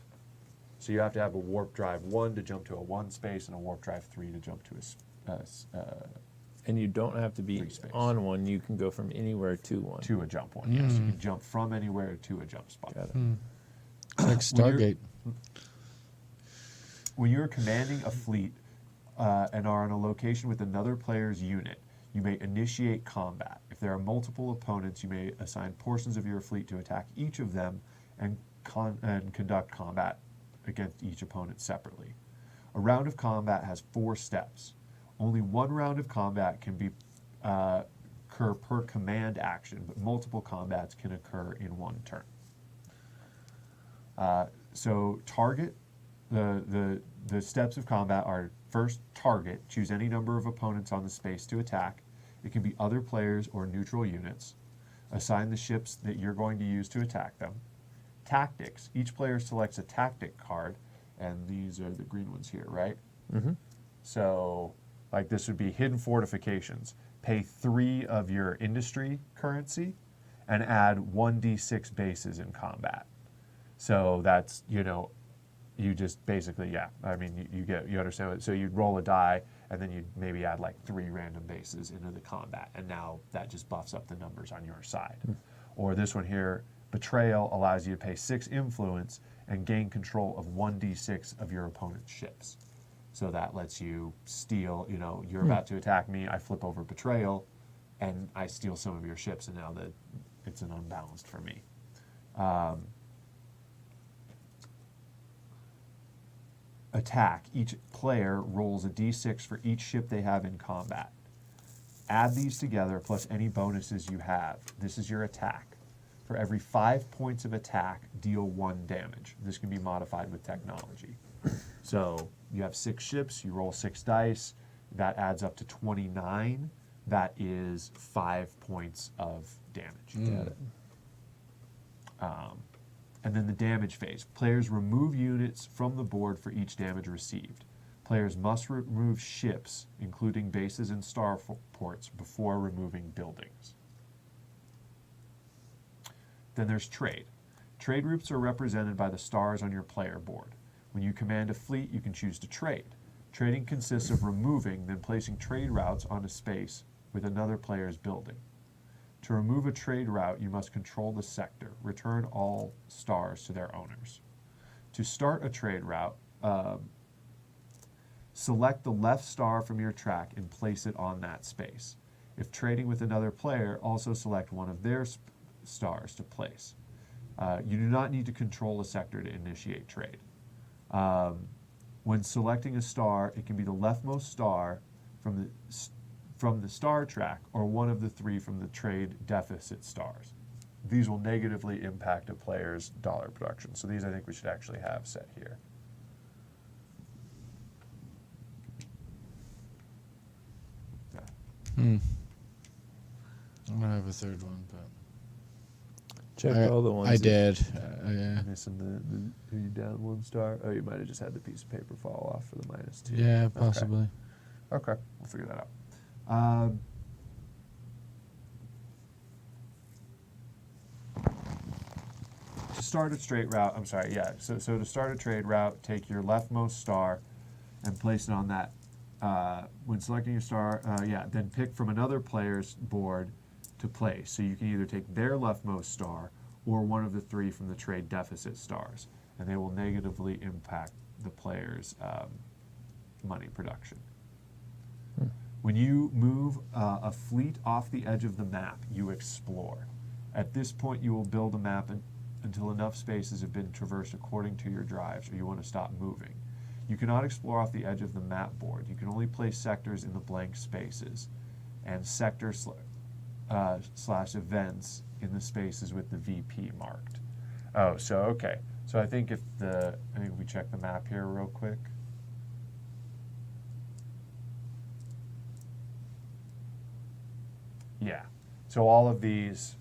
So you have to have a warp drive 1 to jump to a 1 space and a warp drive 3 to jump to a and you don't have to be on one. You can go from anywhere to one. To a jump one, yes. You can jump from anywhere to a jump spot. Got it. It's like Stargate. When you're commanding a fleet and are on a location with another player's unit, you may initiate combat. If there are multiple opponents, you may assign portions of your fleet to attack each of them and conduct combat against each opponent separately. A round of combat has 4 steps. Only 1 round of combat can be occur per command action, but multiple combats can occur in 1 turn. So target, the steps of combat are First target, choose any number of opponents on the space to attack. It can be other players or neutral units. Assign the ships that you're going to use to attack them. Tactics, each player selects a tactic card, and these are the green ones here, right? Mm-hmm. So, like this would be hidden fortifications. Pay 3 of your industry currency and add 1d6 bases in combat. So that's, you just basically, I mean, you understand what, so you'd roll a die and then you'd maybe add like 3 random bases into the combat, and now that just buffs up the numbers on your side. Or this one here, betrayal, allows you to pay 6 influence and gain control of 1d6 of your opponent's ships. So that lets you steal, you're about to attack me, I flip over betrayal, and I steal some of your ships, and now it's an unbalanced for me. Attack. Each player rolls a d6 for each ship they have in combat. Add these together plus any bonuses you have. This is your attack. For every 5 points of attack, deal 1 damage. This can be modified with technology. So you have 6 ships, you roll 6 dice, that adds up to 29. That is 5 points of damage. Got it. And then the damage phase. Players remove units from the board for each damage received. Players must remove ships, including bases and starports, before removing buildings. Then there's trade. Trade routes are represented by the stars on your player board. When you command a fleet, you can choose to trade. Trading consists of removing, then placing trade routes on a space with another player's building. To remove a trade route, you must control the sector. Return all stars to their owners. To start a trade route, select the left star from your track and place it on that space. If trading with another player, also select one of their stars to place. You do not need to control a sector to initiate trade. When selecting a star, it can be the leftmost star from the star track or one of the 3 from the trade deficit stars. These will negatively impact a player's dollar production. So these I think we should actually have set here. Yeah. I'm gonna have a third one, but Check all the ones. I that- did. Yeah. Missing the are you down 1 star? Oh, you might have just had the piece of paper fall off for the -2. Yeah, possibly. Okay, we'll figure that out. To start a straight route, I'm sorry, yeah. So to start a trade route, take your leftmost star and place it on that. When selecting your star, then pick from another player's board to place. So you can either take their leftmost star or one of the 3 from the trade deficit stars, and they will negatively impact the player's money production. When you move a fleet off the edge of the map, you explore. At this point, you will build a map until enough spaces have been traversed according to your drives, or you want to stop moving. You cannot explore off the edge of the map board. You can only place sectors in the blank spaces, and sector slash events in the spaces with the VP marked. Oh, so okay. So I think we check the map here real quick. Yeah. So all of these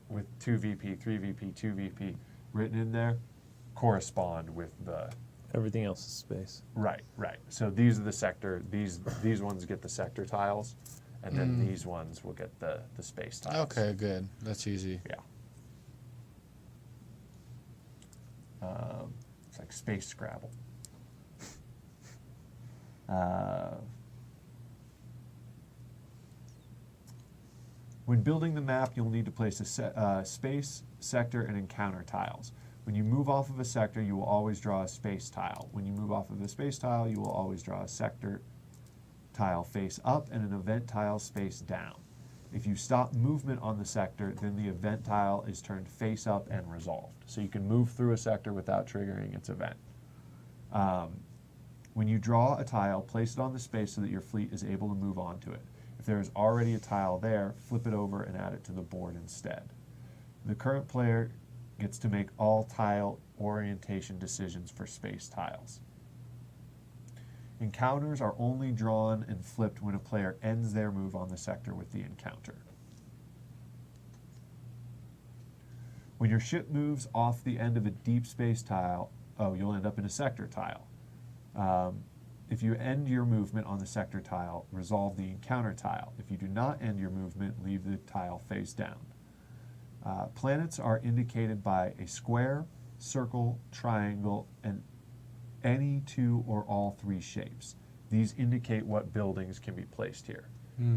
with 2 VP, 3 VP, 2 VP written in there correspond with the Everything else is space. right. So these are the sector. These ones get the sector tiles, and then these ones will get the space tiles. Okay, good. That's easy. Yeah. It's like space Scrabble. When building the map, you'll need to place a space, sector, and encounter tiles. When you move off of a sector, you will always draw a space tile. When you move off of a space tile, you will always draw a sector tile face up and an event tile face down. If you stop movement on the sector, then the event tile is turned face up and resolved. So you can move through a sector without triggering its event. When you draw a tile, place it on the space so that your fleet is able to move onto it. If there is already a tile there, flip it over and add it to the board instead. The current player gets to make all tile orientation decisions for space tiles. Encounters are only drawn and flipped when a player ends their move on the sector with the encounter. When your ship moves off the end of a deep space tile, you'll end up in a sector tile. If you end your movement on the sector tile, resolve the encounter tile. If you do not end your movement, leave the tile face down. Planets are indicated by a square, circle, triangle, and any two or all three shapes. These indicate what buildings can be placed here.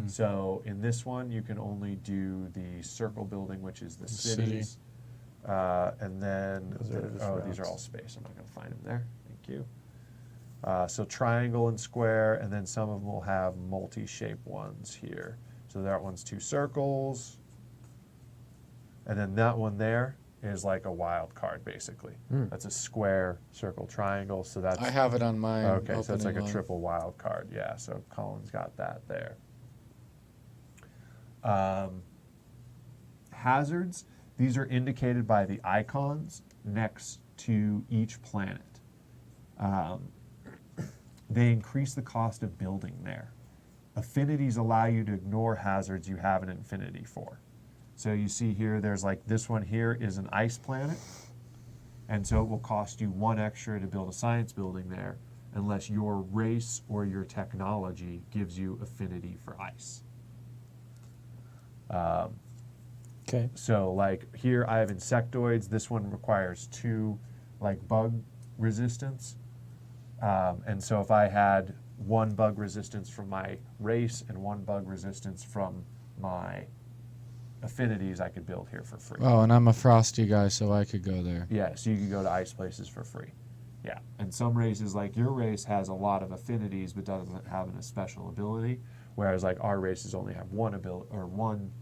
So in this one, you can only do the circle building, which is the cities. And then, these are all space. I'm not going to find them there. Thank you. So triangle and square, and then some of them will have multi-shape ones here. So that one's two circles. And then that one there is like a wild card, basically. That's a square, circle, triangle. So that's... I have it on mine. Okay, so that's like a one. triple wild card. Yeah, so Colin's got that there. Hazards, these are indicated by the icons next to each planet. They increase the cost of building there. Affinities allow you to ignore hazards you have an infinity for. So you see here, there's like this one here is an ice planet, and so it will cost you 1 extra to build a science building there, unless your race or your technology gives you affinity for ice. Okay. So like here I have insectoids. This one requires 2 like bug resistance. And so if I had 1 bug resistance from my race and 1 bug resistance from my affinities, I could build here for free. Oh, and I'm a frosty guy, so I could go there. Yeah, so you can go to ice places for free. Yeah, and some races, like your race, has a lot of affinities but doesn't have a special ability, whereas like our races only have 1 ability or 1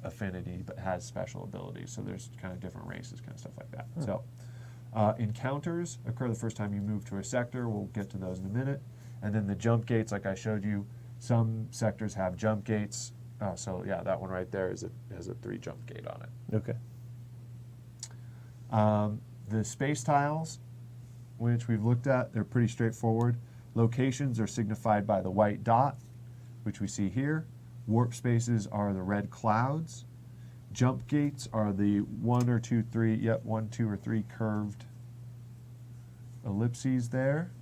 affinity but has special abilities. So there's kind of different races, kind of stuff like that. So encounters occur the first time you move to a sector. We'll get to those in a minute. And then the jump gates, like I showed you, some sectors have jump gates. So yeah, that one right there has a 3 jump gate on it. Okay. The space tiles, which we've looked at, they're pretty straightforward. Locations are signified by the white dot, which we see here. Warp spaces are the red clouds. Jump gates are the 1 or 2, 3, 1, 2, or 3 curved ellipses there.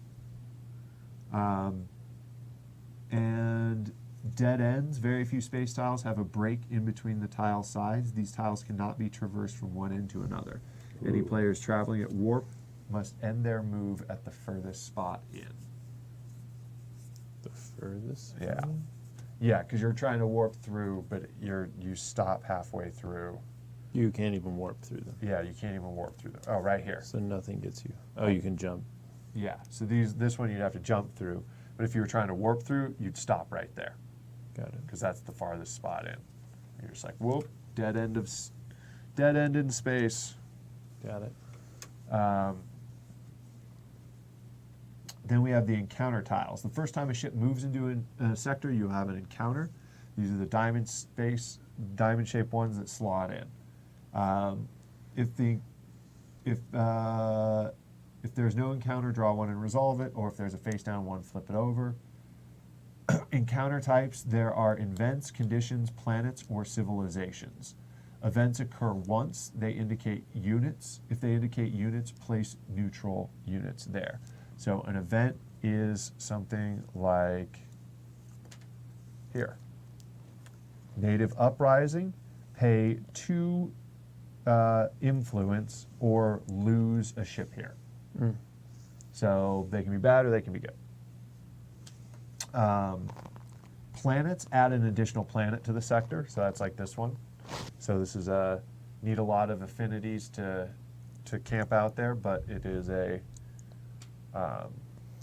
And dead ends, very few space tiles have a break in between the tile sides. These tiles cannot be traversed from one end to another. Any players traveling at warp must end their move at the furthest spot in. The furthest? Yeah. Yeah, because you're trying to warp through, but you stop halfway through. You can't even warp through them. Yeah, you can't even warp through them. Oh, right here. So nothing gets you. Oh, you can jump. Yeah, so this one you'd have to jump through, but if you were trying to warp through, you'd stop right there. Got it. Because that's the farthest spot in. You're just like, whoop, dead end in space. Got it. Then we have the encounter tiles. The first time a ship moves into a sector, you have an encounter. These are the diamond-shaped ones that slot in. If there's no encounter, draw one and resolve it, or if there's a face-down one, flip it over. Encounter types, there are events, conditions, planets, or civilizations. Events occur once, they indicate units. If they indicate units, place neutral units there. So an event is something like here. Native uprising, pay 2 influence or lose a ship here. So they can be bad or they can be good. Planets, add an additional planet to the sector. So that's like this one. So this is need a lot of affinities to camp out there, but it is a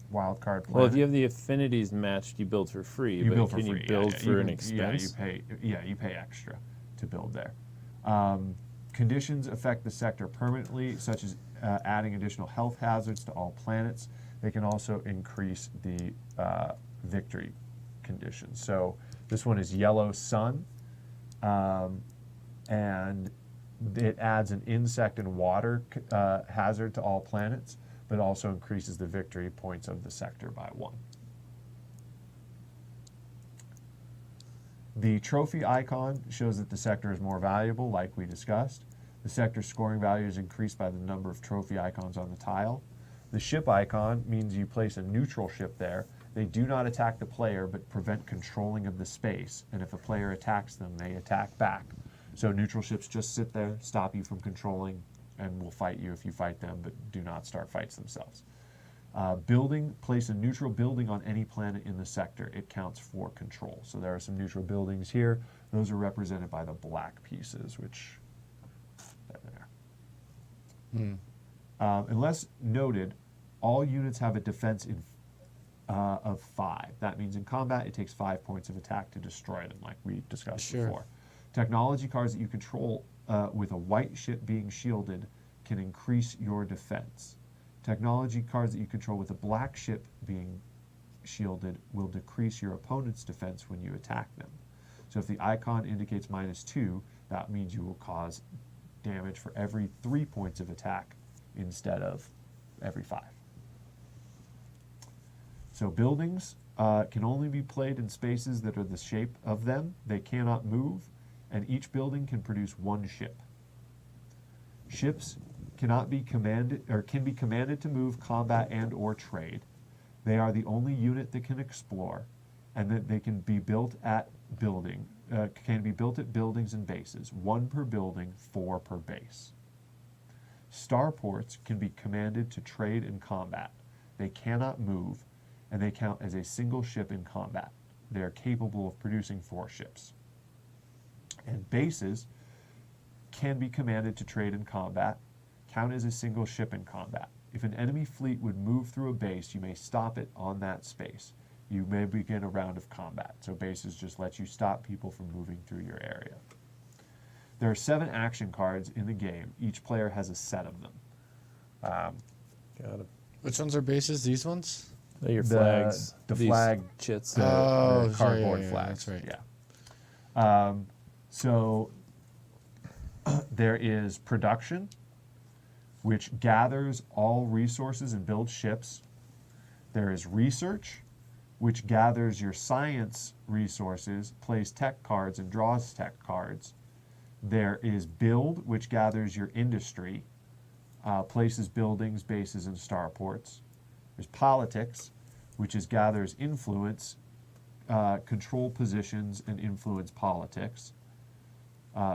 wild card planet. Well, if you have the affinities matched, you build for free. You but build for can free. you build for an Yeah, expense? you pay extra to build there. Conditions affect the sector permanently, such as adding additional health hazards to all planets. They can also increase the victory conditions. So this one is yellow sun, and it adds an insect and water hazard to all planets, but also increases the victory points of the sector by 1. The trophy icon shows that the sector is more valuable, like we discussed. The sector's scoring value is increased by the number of trophy icons on the tile. The ship icon means you place a neutral ship there. They do not attack the player, but prevent controlling of the space. And if a player attacks them, they attack back. So neutral ships just sit there, stop you from controlling, and will fight you if you fight them, but do not start fights themselves. Building, place a neutral building on any planet in the sector. It counts for control. So there are some neutral buildings here. Those are represented by the black pieces, which they're there. Unless noted, all units have a defense of 5. That means in combat, it takes 5 points of attack to destroy them, like we discussed before. Technology cards that you control with a white ship being shielded can increase your defense. Technology cards that you control with a black ship being shielded will decrease your opponent's defense when you attack them. So if the icon indicates -2, that means you will cause damage for every 3 points of attack instead of every 5. So buildings can only be played in spaces that are the shape of them. They cannot move, and each building can produce 1 ship. Ships cannot be commanded, or can be commanded to move, combat, and or trade. They are the only unit that can explore, and that they can be built at buildings and bases. 1 per building, 4 per base. Starports can be commanded to trade and combat. They cannot move, and they count as a single ship in combat. They are capable of producing 4 ships. And bases can be commanded to trade and combat, count as a single ship in combat. If an enemy fleet would move through a base, you may stop it on that space. You may begin a round of combat. So bases just let you stop people from moving through your area. There are 7 action cards in the game. Each player has a set of them. Got it. Which ones are bases? These ones? They're your flags. The These flag chits. the Oh, cardboard yeah, flags. that's right. Yeah. So there is production, which gathers all resources and builds ships. There is research, which gathers your science resources, plays tech cards, and draws tech cards. There is build, which gathers your industry, places buildings, bases, and starports. There's politics, which gathers influence, control positions, and influence politics.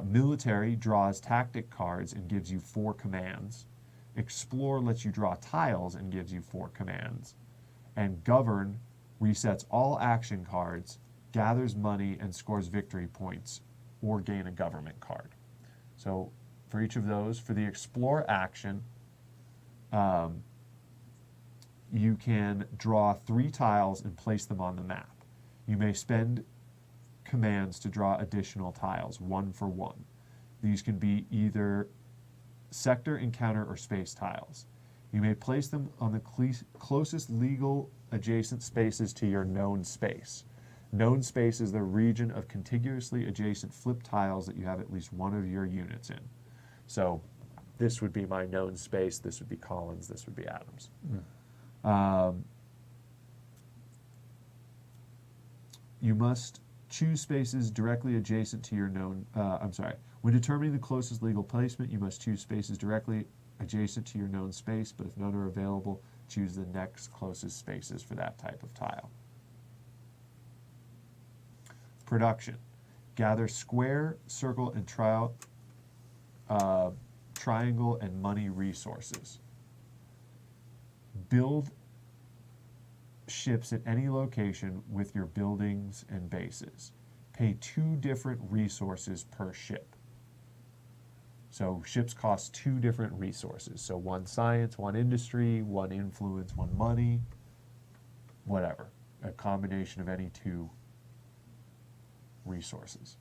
Military draws tactic cards and gives you 4 commands. Explore lets you draw tiles and gives you 4 commands. And govern resets all action cards, gathers money, and scores victory points, or gain a government card. So for each of those, for the explore action, you can draw 3 tiles and place them on the map. You may spend commands to draw additional tiles, 1 for 1. These can be either sector, encounter, or space tiles. You may place them on the closest legal adjacent spaces to your known space. Known space is the region of contiguously adjacent flip tiles that you have at least one of your units in. So this would be my known space, this would be Collins, this would be Adams. You must choose spaces directly adjacent to your known, when determining the closest legal placement, you must choose spaces directly adjacent to your known space, but if none are available, choose the next closest spaces for that type of tile. Production. Gather square, circle, and triangle and money resources. Build ships at any location with your buildings and bases. Pay 2 different resources per ship. So ships cost 2 different resources. So 1 science, 1 industry, 1 influence, 1 money, whatever. A combination of any 2 resources.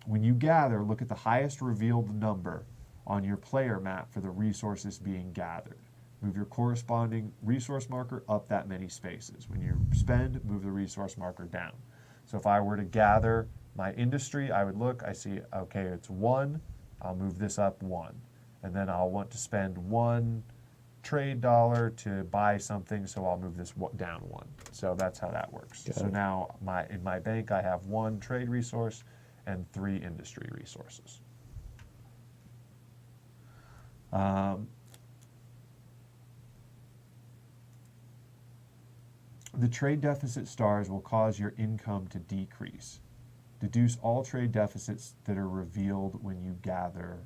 When you gather, look at the highest revealed number on your player map for the resources being gathered. Move your corresponding resource marker up that many spaces. When you spend, move the resource marker down. So if I were to gather my industry, I would look, I see, okay, it's 1, I'll move this up 1. And then I'll want to spend 1 trade dollar to buy something, so I'll move this down 1. So that's how that works. Got So it. now in my bank, I have 1 trade resource and 3 industry resources. The trade deficit stars will cause your income to decrease. Deduce all trade deficits that are revealed when you gather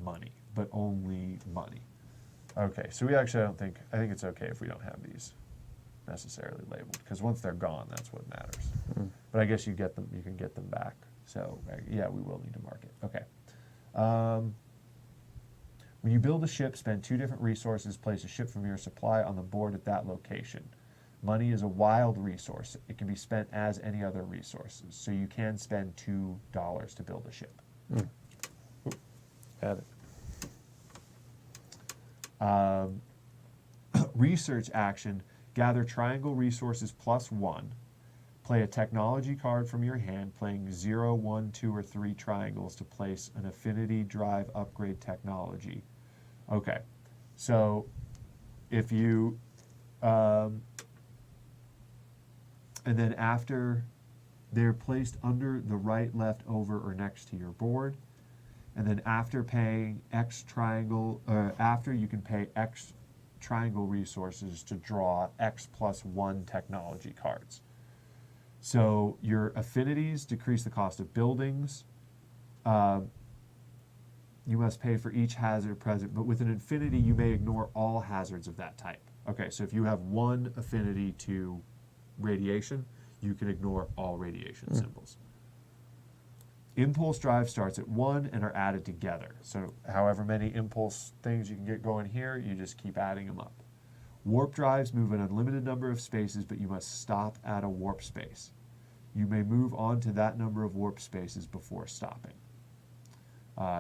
money, but only money. Okay, so I think it's okay if we don't have these necessarily labeled, because once they're gone, that's what matters. But I guess you can get them back. So yeah, we will need to mark it. Okay. When you build a ship, spend 2 different resources, place a ship from your supply on the board at that location. Money is a wild resource. It can be spent as any other resources. So you can spend $2 to build a ship. Got it. Research action, gather triangle resources +1. Play a technology card from your hand, playing 0, 1, 2, or 3 triangles to place an affinity drive upgrade technology. Okay, so if you, and then after they're placed under the right, left, over, or next to your board, and then after paying X triangle, after you can pay X triangle resources to draw X +1 technology cards. So your affinities decrease the cost of buildings. You must pay for each hazard present, but with an affinity, you may ignore all hazards of that type. Okay, so if you have 1 affinity to radiation, you can ignore all radiation symbols. Impulse drive starts at 1 and are added together. So however many impulse things you can get going here, you just keep adding them up. Warp drives move an unlimited number of spaces, but you must stop at a warp space. You may move on to that number of warp spaces before stopping.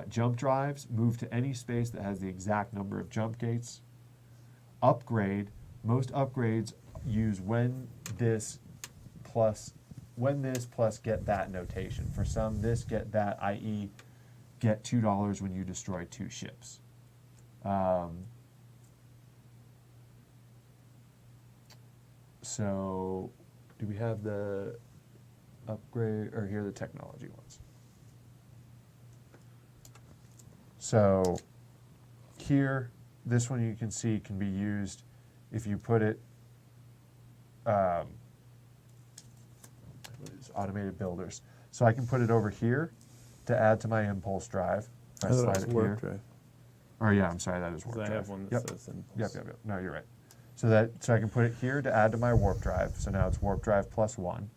Jump drives move to any space that has the exact number of jump gates. Upgrade, most upgrades use when this plus get that notation. For some, this get that, i.e. get $2 when you destroy 2 ships. So do we have the upgrade, or here are the technology ones? So here, this one you can see can be used if you put it, automated builders. So I can put it over here to add to my impulse drive. If I slide it warp here. drive. Or yeah, I'm sorry, that is warp 'Cause drive. I have one that Yep. says impulse. Yep. No, you're right. So I can put it here to add to my warp drive. So now it's warp drive +1.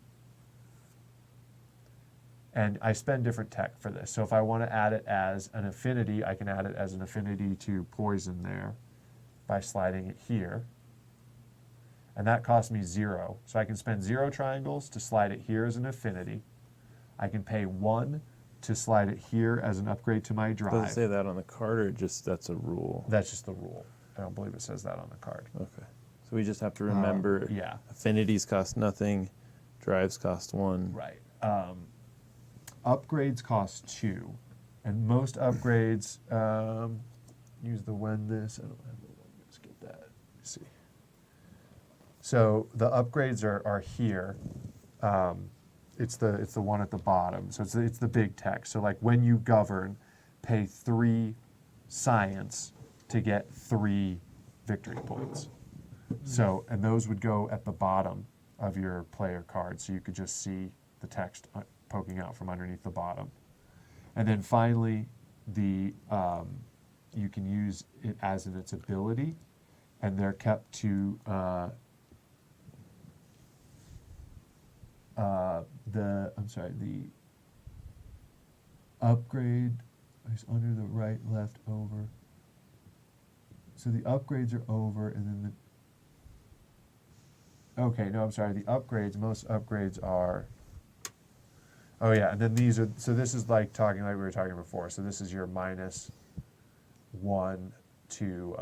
And I spend different tech for this. So if I want to add it as an affinity, I can add it as an affinity to poison there by sliding it here. And that costs me 0. So I can spend 0 triangles to slide it here as an affinity. I can pay 1 to slide it here as an upgrade to my drive. Does it say that on the card, or just that's a rule? That's just the rule. I don't believe it says that on the card. Okay. So we just have to remember Yeah. affinities cost nothing, drives cost 1. Right. Upgrades cost 2. And most upgrades use the when this. I don't have the when this. Get that. Let me see. So the upgrades are here. It's the one at the bottom. So it's the big text. So like when you govern, pay 3 science to get 3 victory points. So, and those would go at the bottom of your player card, so you could just see the text poking out from underneath the bottom. And then finally, you can use it as its ability, and they're kept to the upgrade is under the right, left, over. So the upgrades are over, and then okay, no, I'm sorry, the upgrades, most upgrades are, oh yeah, and then these are, so this is like we were talking before, so this is your -1 to,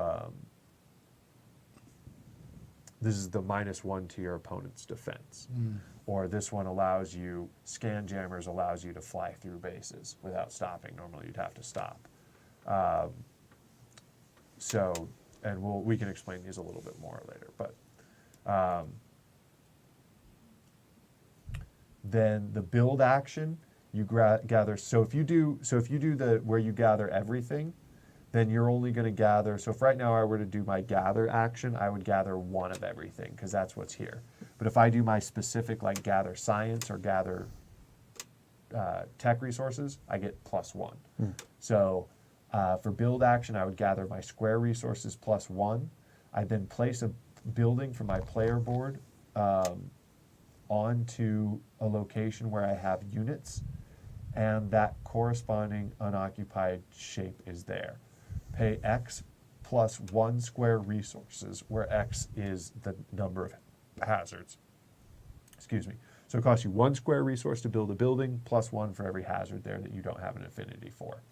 this is the -1 to your opponent's defense. Or this one allows you, scan jammers allows you to fly through bases without stopping. Normally you'd have to stop. So, and we can explain these a little bit more later. But then the build action, you gather. So if you do the where you gather everything, then you're only going to gather. So if right now I were to do my gather action, I would gather one of everything because that's what's here. But if I do my specific like gather science or gather tech resources, I get +1. So for build action, I would gather my square resources +1. I then place a building from my player board onto a location where I have units, and that corresponding unoccupied shape is there. Pay X +1 square resources, where X is the number of hazards. Excuse me. So it costs you 1 square resource to build a building, +1 for every hazard there that you don't have an affinity for.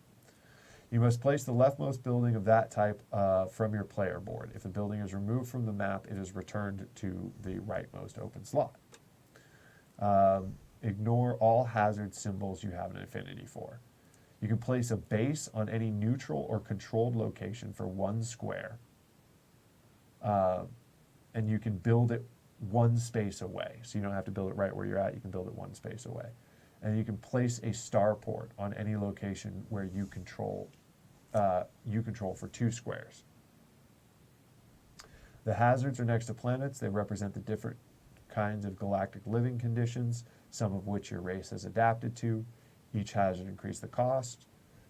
You must place the leftmost building of that type from your player board. If the building is removed from the map, it is returned to the rightmost open slot. Ignore all hazard symbols you have an affinity for. You can place a base on any neutral or controlled location for 1 square. And you can build it 1 space away. So you don't have to build it right where you're at, you can build it 1 space away. And you can place a starport on any location where you control for 2 squares. The hazards are next to planets. They represent the different kinds of galactic living conditions, some of which your race has adapted to. Each hazard increase the cost.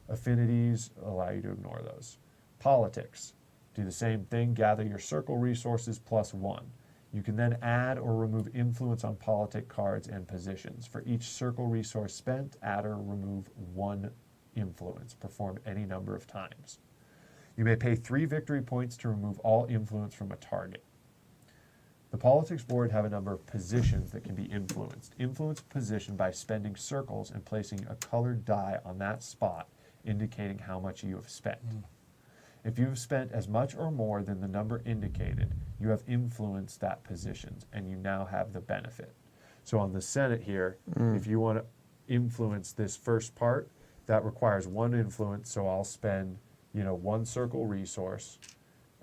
Affinities allow you to ignore those. Politics. Do the same thing. Gather your circle resources +1. You can then add or remove influence on politic cards and positions. For each circle resource spent, add or remove 1 influence. Perform any number of times. You may pay 3 victory points to remove all influence from a target. The politics board have a number of positions that can be influenced. Influence a position by spending circles and placing a colored die on that spot, indicating how much you have spent. If you have spent as much or more than the number indicated, you have influenced that position, and you now have the benefit. So on the Senate here, if you want to influence this first part, that requires 1 influence, so I'll spend 1 circle resource,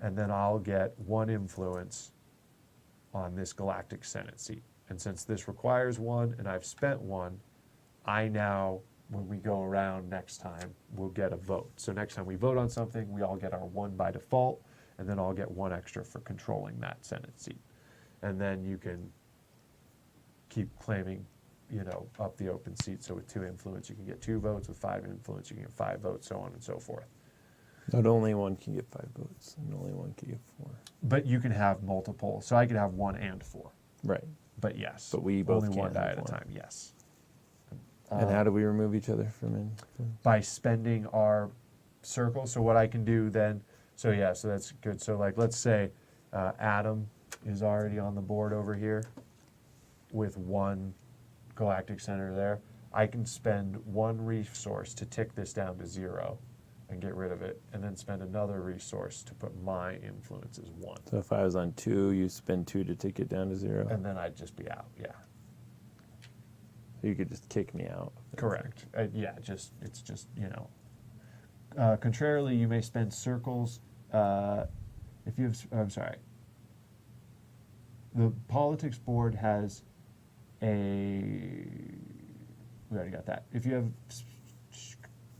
and then I'll get 1 influence on this galactic Senate seat. And since this requires 1 and I've spent 1, I now, when we go around next time, we'll get a vote. So next time we vote on something, we all get our 1 by default, and then I'll get 1 extra for controlling that Senate seat. And then you can keep claiming, up the open seat. So with 2 influence, you can get 2 votes. With 5 influence, you can get 5 votes, so on and so forth. Not only one can get 5 votes, and only one can get 4. But you can have multiple. So I could have 1 and 4. Right. But yes. But we both only can 1 die have at a 1. time, yes. And how do we remove each other from influence? By spending our circle. So what I can do then, so that's good. So like let's say Adam is already on the board over here with 1 galactic center there. I can spend 1 resource to tick this down to 0 and get rid of it, and then spend another resource to put my influence as 1. So if I was on 2, you spend 2 to take it down to 0? And then I'd just be out, yeah. So you could just kick me out. Correct. It's just, contrarily, you may spend circles if you have, I'm sorry. The politics board has we already got that. If you have,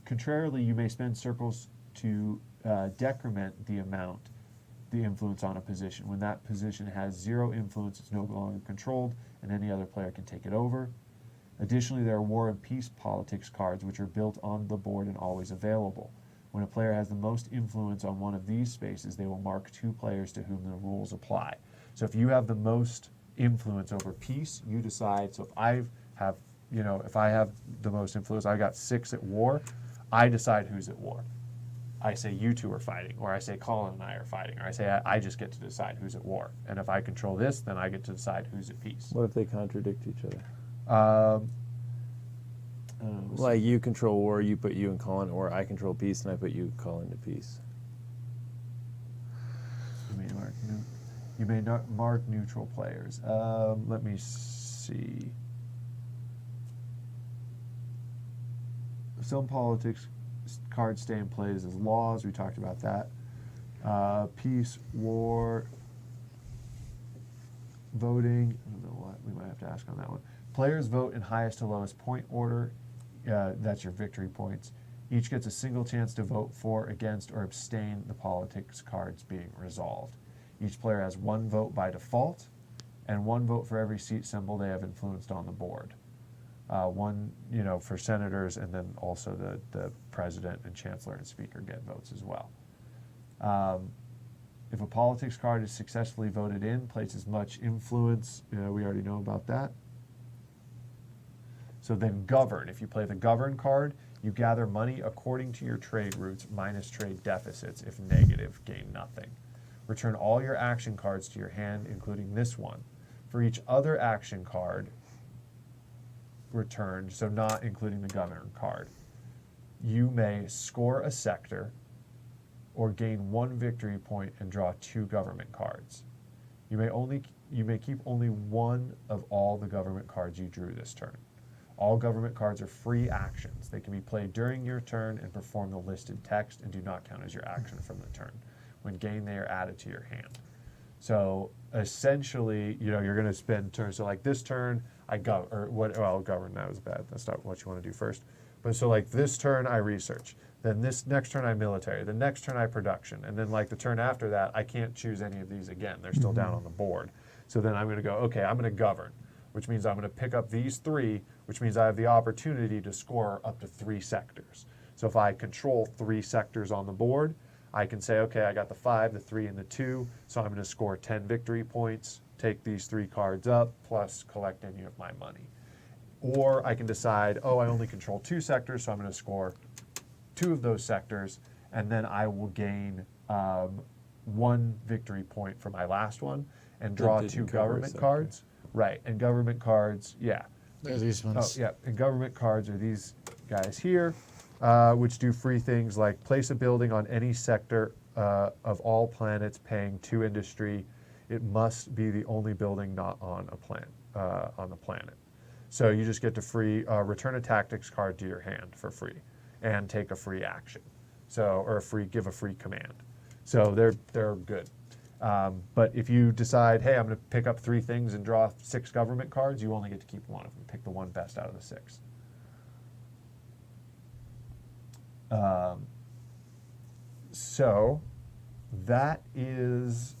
contrarily, you may spend circles to decrement the influence on a position. When that position has 0 influence, it's no longer controlled, and any other player can take it over. Additionally, there are war and peace politics cards which are built on the board and always available. When a player has the most influence on one of these spaces, they will mark 2 players to whom the rules apply. So if you have the most influence over peace, you decide. So if I have the most influence, I got 6 at war, I decide who's at war. I say you 2 are fighting, or I say Colin and I are fighting, or I say I just get to decide who's at war. And if I control this, then I get to decide who's at peace. What if they contradict each other? Like you control war, you put you and Colin, or I control peace and I put you and Colin to peace. You may not mark neutral players. Let me see. Some politics cards stay in place as laws. We talked about that. Peace, war, voting. I don't know what we might have to ask on that one. Players vote in highest to lowest point order. That's your victory points. Each gets a single chance to vote for, against, or abstain the politics cards being resolved. Each player has one vote by default, and one vote for every seat symbol they have influenced on the board. One, for senators, and then also the president and chancellor and speaker get votes as well. If a politics card is successfully voted in, places much influence. We already know about that. So then govern. If you play the govern card, you gather money according to your trade routes minus trade deficits. If negative, gain nothing. Return all your action cards to your hand, including this one. For each other action card returned, so not including the govern card, you may score a sector or gain one victory point and draw 2 government cards. You may keep only one of all the government cards you drew this turn. All government cards are free actions. They can be played during your turn and perform the listed text and do not count as your action from the turn. When gained, they are added to your hand. So essentially, you're going to spend turns. So like this turn, govern, that was bad. That's not what you want to do first. But so like this turn, I research. Then this next turn, I military. The next turn, I production. And then like the turn after that, I can't choose any of these again. They're still down on the board. So then I'm going to go, okay, I'm going to govern, which means I'm going to pick up these 3, which means I have the opportunity to score up to 3 sectors. So if I control 3 sectors on the board, I can say, okay, I got the 5, the 3, and the 2, so I'm going to score 10 victory points, take these 3 cards up, plus collect any of my money. Or I can decide, I only control 2 sectors, so I'm going to score 2 of those sectors, and then I will gain 1 victory point for my last one, and draw 2 government cards. Right, and government cards, yeah. They're these ones. Oh, yeah, and government cards are these guys here, which do free things like place a building on any sector of all planets paying 2 industry. It must be the only building not on on the planet. So you just get to free return a tactics card to your hand for free, and take a free action. So give a free command. So they're good. But if you decide, hey, I'm going to pick up 3 things and draw 6 government cards, you only get to keep one of them. Pick the one best out of the 6. So that is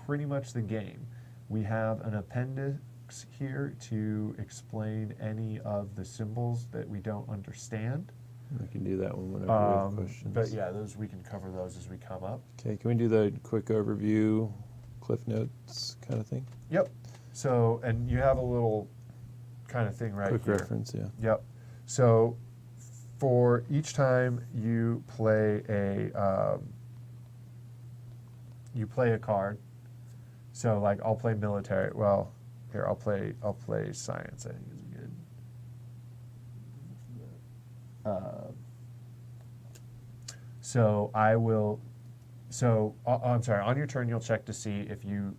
pretty much the game. We have an appendix here to explain any of the symbols that we don't understand. We can do that one whenever we have questions. But yeah, we can cover those as we come up. Okay, can we do the quick overview, Cliff Notes kind of thing? Yep. So, and you have a little kind of thing right quick here. reference, yeah. Yep. So, for each time you play a card. So, like, I'll play military. Well, here I'll play science. I think is good. So I will. So I'm sorry. On your turn, you'll check to see if you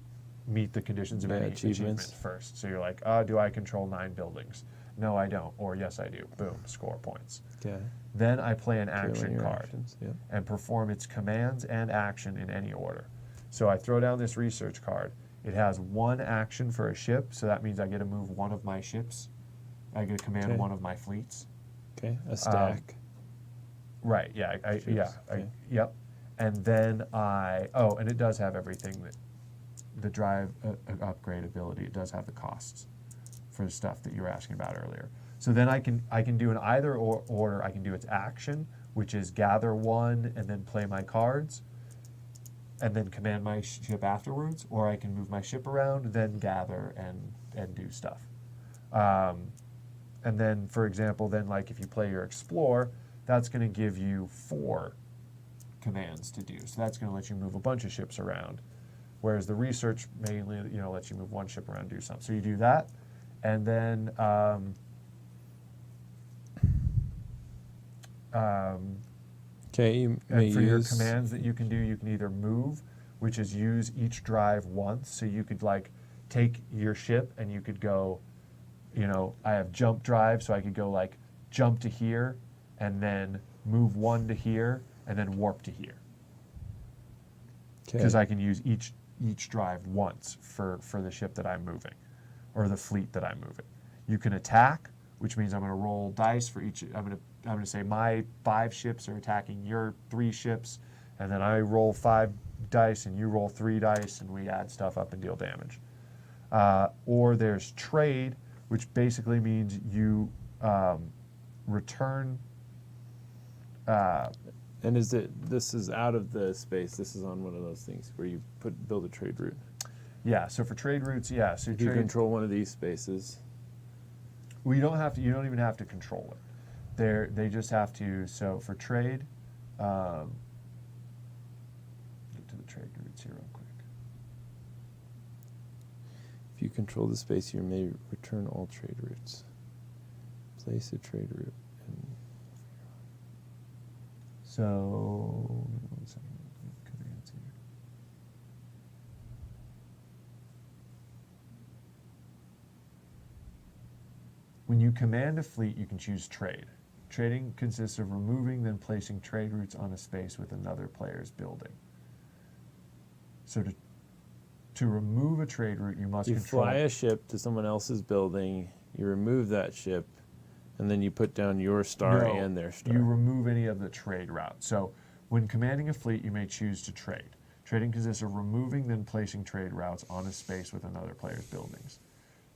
meet the conditions of any achievement first. So you're like, do I control 9 buildings? No, I don't. Or yes, I do. Boom, score points. Okay. Then I play an action card yep. and perform its commands and action in any order. So I throw down this research card. It has 1 action for a ship, so that means I get to move 1 of my ships. I get to command 1 of my fleets. Okay, a stack. Right, yeah, yep. And then and it does have everything that the drive upgrade ability. It does have the costs for the stuff that you were asking about earlier. So then I can do in either order. I can do its action, which is gather 1 and then play my cards, and then command my ship afterwards, or I can move my ship around, then gather and do stuff. And then, for example, then like if you play your explore, that's going to give you 4 commands to do. So that's going to let you move a bunch of ships around, whereas the research mainly lets you move 1 ship around and do something. So you do that, and then okay, and for your commands that you can do, you can either move, which is use each drive once. So you could like take your ship and you could go, I have jump drive, so I could go like jump to here and then move 1 to here and then warp to here. because I can use each drive once for the ship that I'm moving, or the fleet that I'm moving. You can attack, which means I'm going to roll dice for each. I'm going to say my 5 ships are attacking your 3 ships, and then I roll 5 dice and you roll 3 dice, and we add stuff up and deal damage. Or there's trade, which basically means you return. And this is out of the space. This is on one of those things where you build a trade route. Yeah. So for trade routes, yeah. So If you control one of these spaces. well, you don't have to. You don't even have to control it. They just have to. So for trade, get to the trade routes here real quick. If you control the space, you may return all trade routes. Place a trade route. So, one second, commands here. When you command a fleet, you can choose trade. Trading consists of removing, then placing trade routes on a space with another player's building. So to remove a trade route, you must You control. fly a ship to someone else's building, you remove that ship, and then you put down your star No, and their star. You remove any of the trade routes. So when commanding a fleet, you may choose to trade. Trading consists of removing, then placing trade routes on a space with another player's buildings.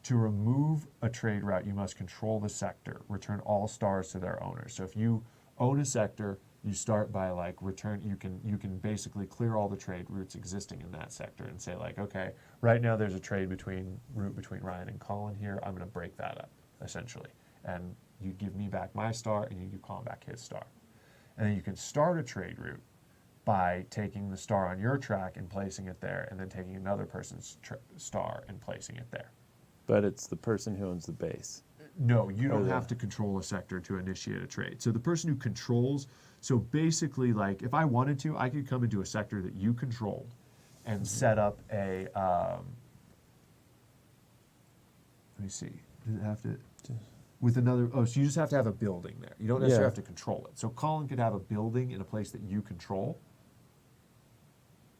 To remove a trade route, you must control the sector, return all stars to their owners. So if you own a sector, you start by like return. You can basically clear all the trade routes existing in that sector and say like, okay, right now there's a trade route between Ryan and Colin here. I'm going to break that up essentially, and you give me back my star, and you give Colin back his star, and then you can start a trade route by taking the star on your track and placing it there, and then taking another person's star and placing it there. But it's the person who owns the base. No, you don't Or have to control a sector to initiate a trade. So the person who controls, so basically like if I wanted to, I could come into a sector that you controlled and set up a, let me see, does it have to, with another, oh, so you just have to have a building there. You don't necessarily Yeah. have to control it. So Colin could have a building in a place that you control,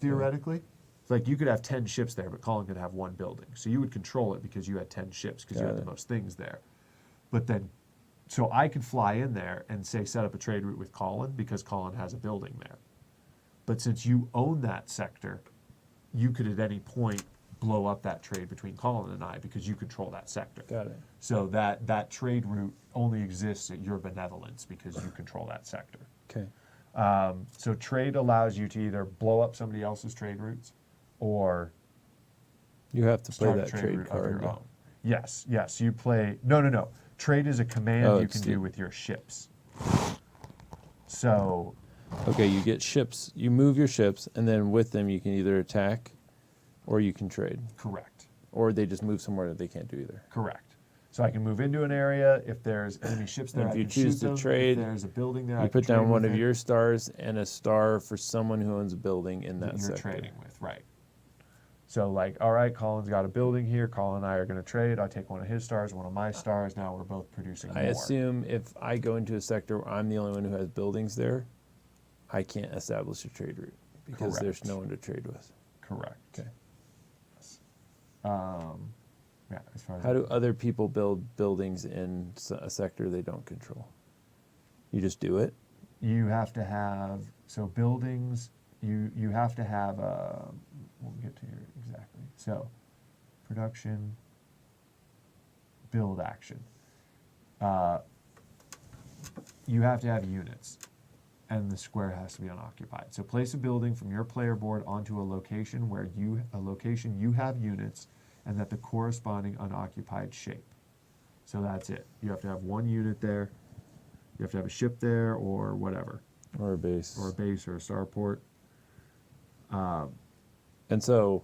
theoretically. It's like you could have 10 ships there, but Colin could have 1 building. So you would control it because you had 10 ships because you Got had the it. most things there. But then, so I could fly in there and say set up a trade route with Colin because Colin has a building there. But since you own that sector, you could at any point blow up that trade between Colin and I because you control that sector. Got it. So that trade route only exists at your benevolence because you control that sector. Okay. So trade allows you to either blow up somebody else's trade routes or You have to play start a that trade trade route of card. your though. own. Yes, yes. You play. No. Trade is a command Oh, you it's can do with your ships. So Okay, you get ships. You move your ships, and then with them you can either attack, or you can trade, correct, or they just move somewhere that they can't do either. correct. So I can move into an area if there's enemy ships there. And if I you can choose shoot to them. trade, if there's a building there, I You can put down trade one with of it your stars and a star for someone who owns a building in that that you're sector. trading with, right? So like, all right, Colin's got a building here. Colin and I are going to trade. I take one of his stars, one of my stars. Now we're both producing I more. assume if I go into a sector where I'm the only one who has buildings there, I can't establish a trade route because there's Correct. no one to trade with. Correct. Okay. Yeah. As far as How do other people build buildings in a sector they don't control? You just do it? you have to have buildings. You have to have we'll get to here exactly. So production, build action. You have to have units, and the square has to be unoccupied. So place a building from your player board onto a location where you have units, and that the corresponding unoccupied shape. So that's it. You have to have one unit there. You have to have a ship there, or whatever, Or a base. or a base, or a starport. And so,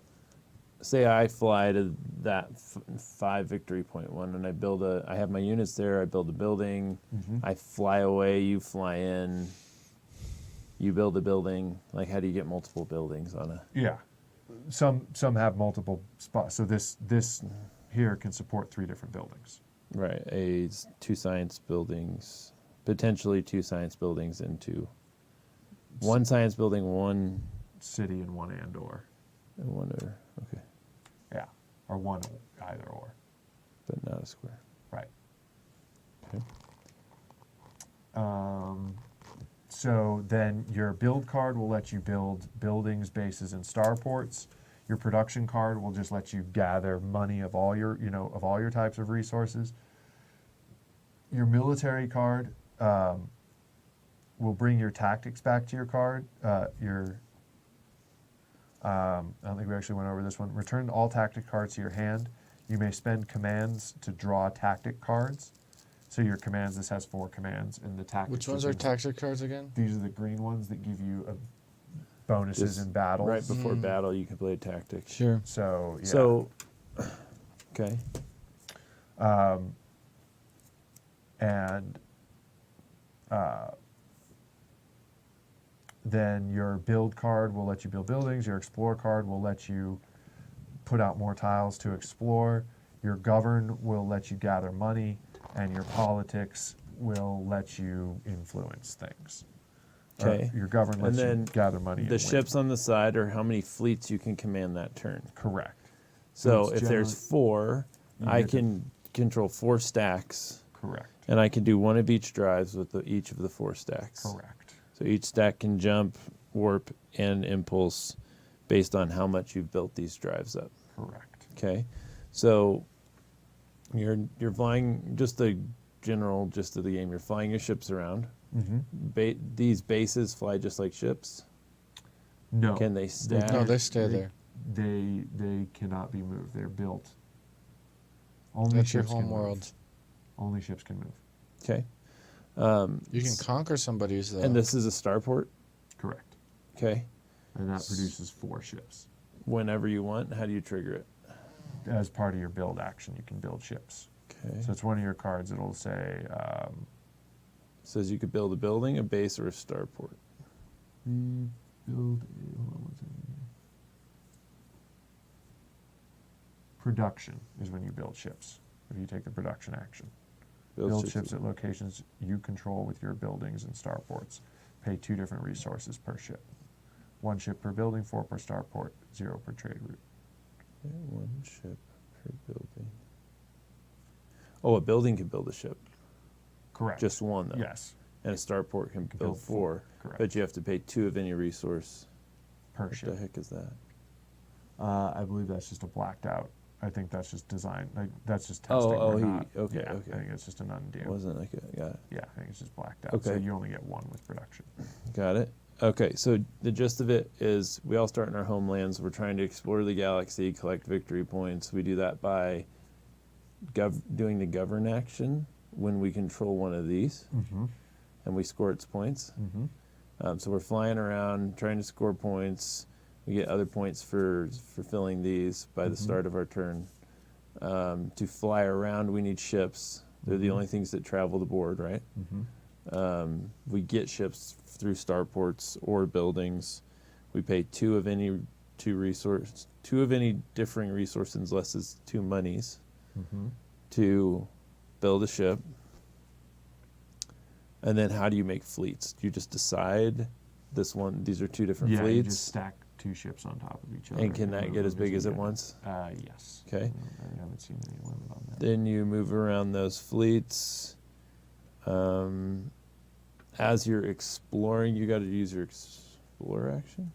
say I fly to that 5 victory point one, and I have my units there. I build a building. I fly away. You fly in. You build a building. Like, how do you get multiple buildings on a? Yeah, some have multiple spots. So this here can support 3 different buildings. Right, 2 science buildings, potentially 2 science buildings into 1 science building, 1 city and one and or. I wonder. Okay, Yeah, or one either or. but not a square. Right. Okay. So then your build card will let you build buildings, bases, and starports. Your production card will just let you gather money of all your, of all your types of resources. Your military card will bring your tactics back to your card. I don't think we actually went over this one. Return all tactic cards to your hand. You may spend commands to draw tactic cards. So your commands, this has 4 commands, and the tactics. Which ones are tactic cards again? These are the green ones that give you bonuses Just in battles. Right before battle, you can play tactics. Sure. So yeah. So, okay. And then your build card will let you build buildings. Your explore card will let you put out more tiles to explore. Your govern will let you gather money, and your politics will let you influence things. Okay. Your govern lets And then you gather money. The and ships on the side are how many fleets you can command that turn. Correct. So it's if there's 4, You I get to- can control 4 stacks, Correct. and I can do one of each drives with each of the 4 stacks. Correct. So each stack can jump, warp, and impulse based on how much you've built these drives up. Correct. Okay, so you're flying, just the general gist of the game. You're flying your ships around. Mm-hmm. These bases fly just like ships. No. Can they stack? No, they stay there. They cannot be moved. They're built. Only That's your ships home can move. world. Only ships can move. Okay, You can conquer somebody's though. and this is a starport. Correct. Okay, And that produces 4 ships. whenever you want. How do you trigger it? As part of your build action, you can build ships. Okay, So it's one of your cards. It'll say says you could build a building, a base, or a starport. build. Hold on one second here. Production is when you build ships. If you take the production action. Build ships at locations you control with your buildings and starports. Pay 2 different resources per ship. 1 ship per building, 4 per starport, 0 per trade route. Okay, 1 ship per building. Oh, a building can build a ship. Correct. Just 1 though. Yes, And a starport can build 4. correct. But you have to pay 2 of any resource. Per What ship. the heck is that? I believe that's just a blacked out. I think that's just design. Like that's just testing. Oh, or he- not. okay, Yeah, okay. I think it's just an undo. It wasn't like a, got it. Yeah, I think it's just blacked out. So Okay. you only get 1 with production. Got it. Okay, so the gist of it is we all start in our homelands. We're trying to explore the galaxy, collect victory points. We do that by doing the govern action when we control one of these, Mm-hmm. and we score its points. Mm-hmm. So we're flying around trying to score points. We get other points for fulfilling these by the start of our turn. To fly around, we need ships. They're the only things that travel the board, right? Mm-hmm. We get ships through starports or buildings. We pay 2 of any 2 of any differing resources less as 2 monies Mm-hmm. to build a ship. And then how do you make fleets? Do you just decide these are 2 different Yeah, fleets? you just stack 2 ships on top of each other. And can that move get them as big you as it get. wants? Yes. Okay. I haven't seen any limit on that. Then you move around those fleets. As you're exploring, you got to use your explore action.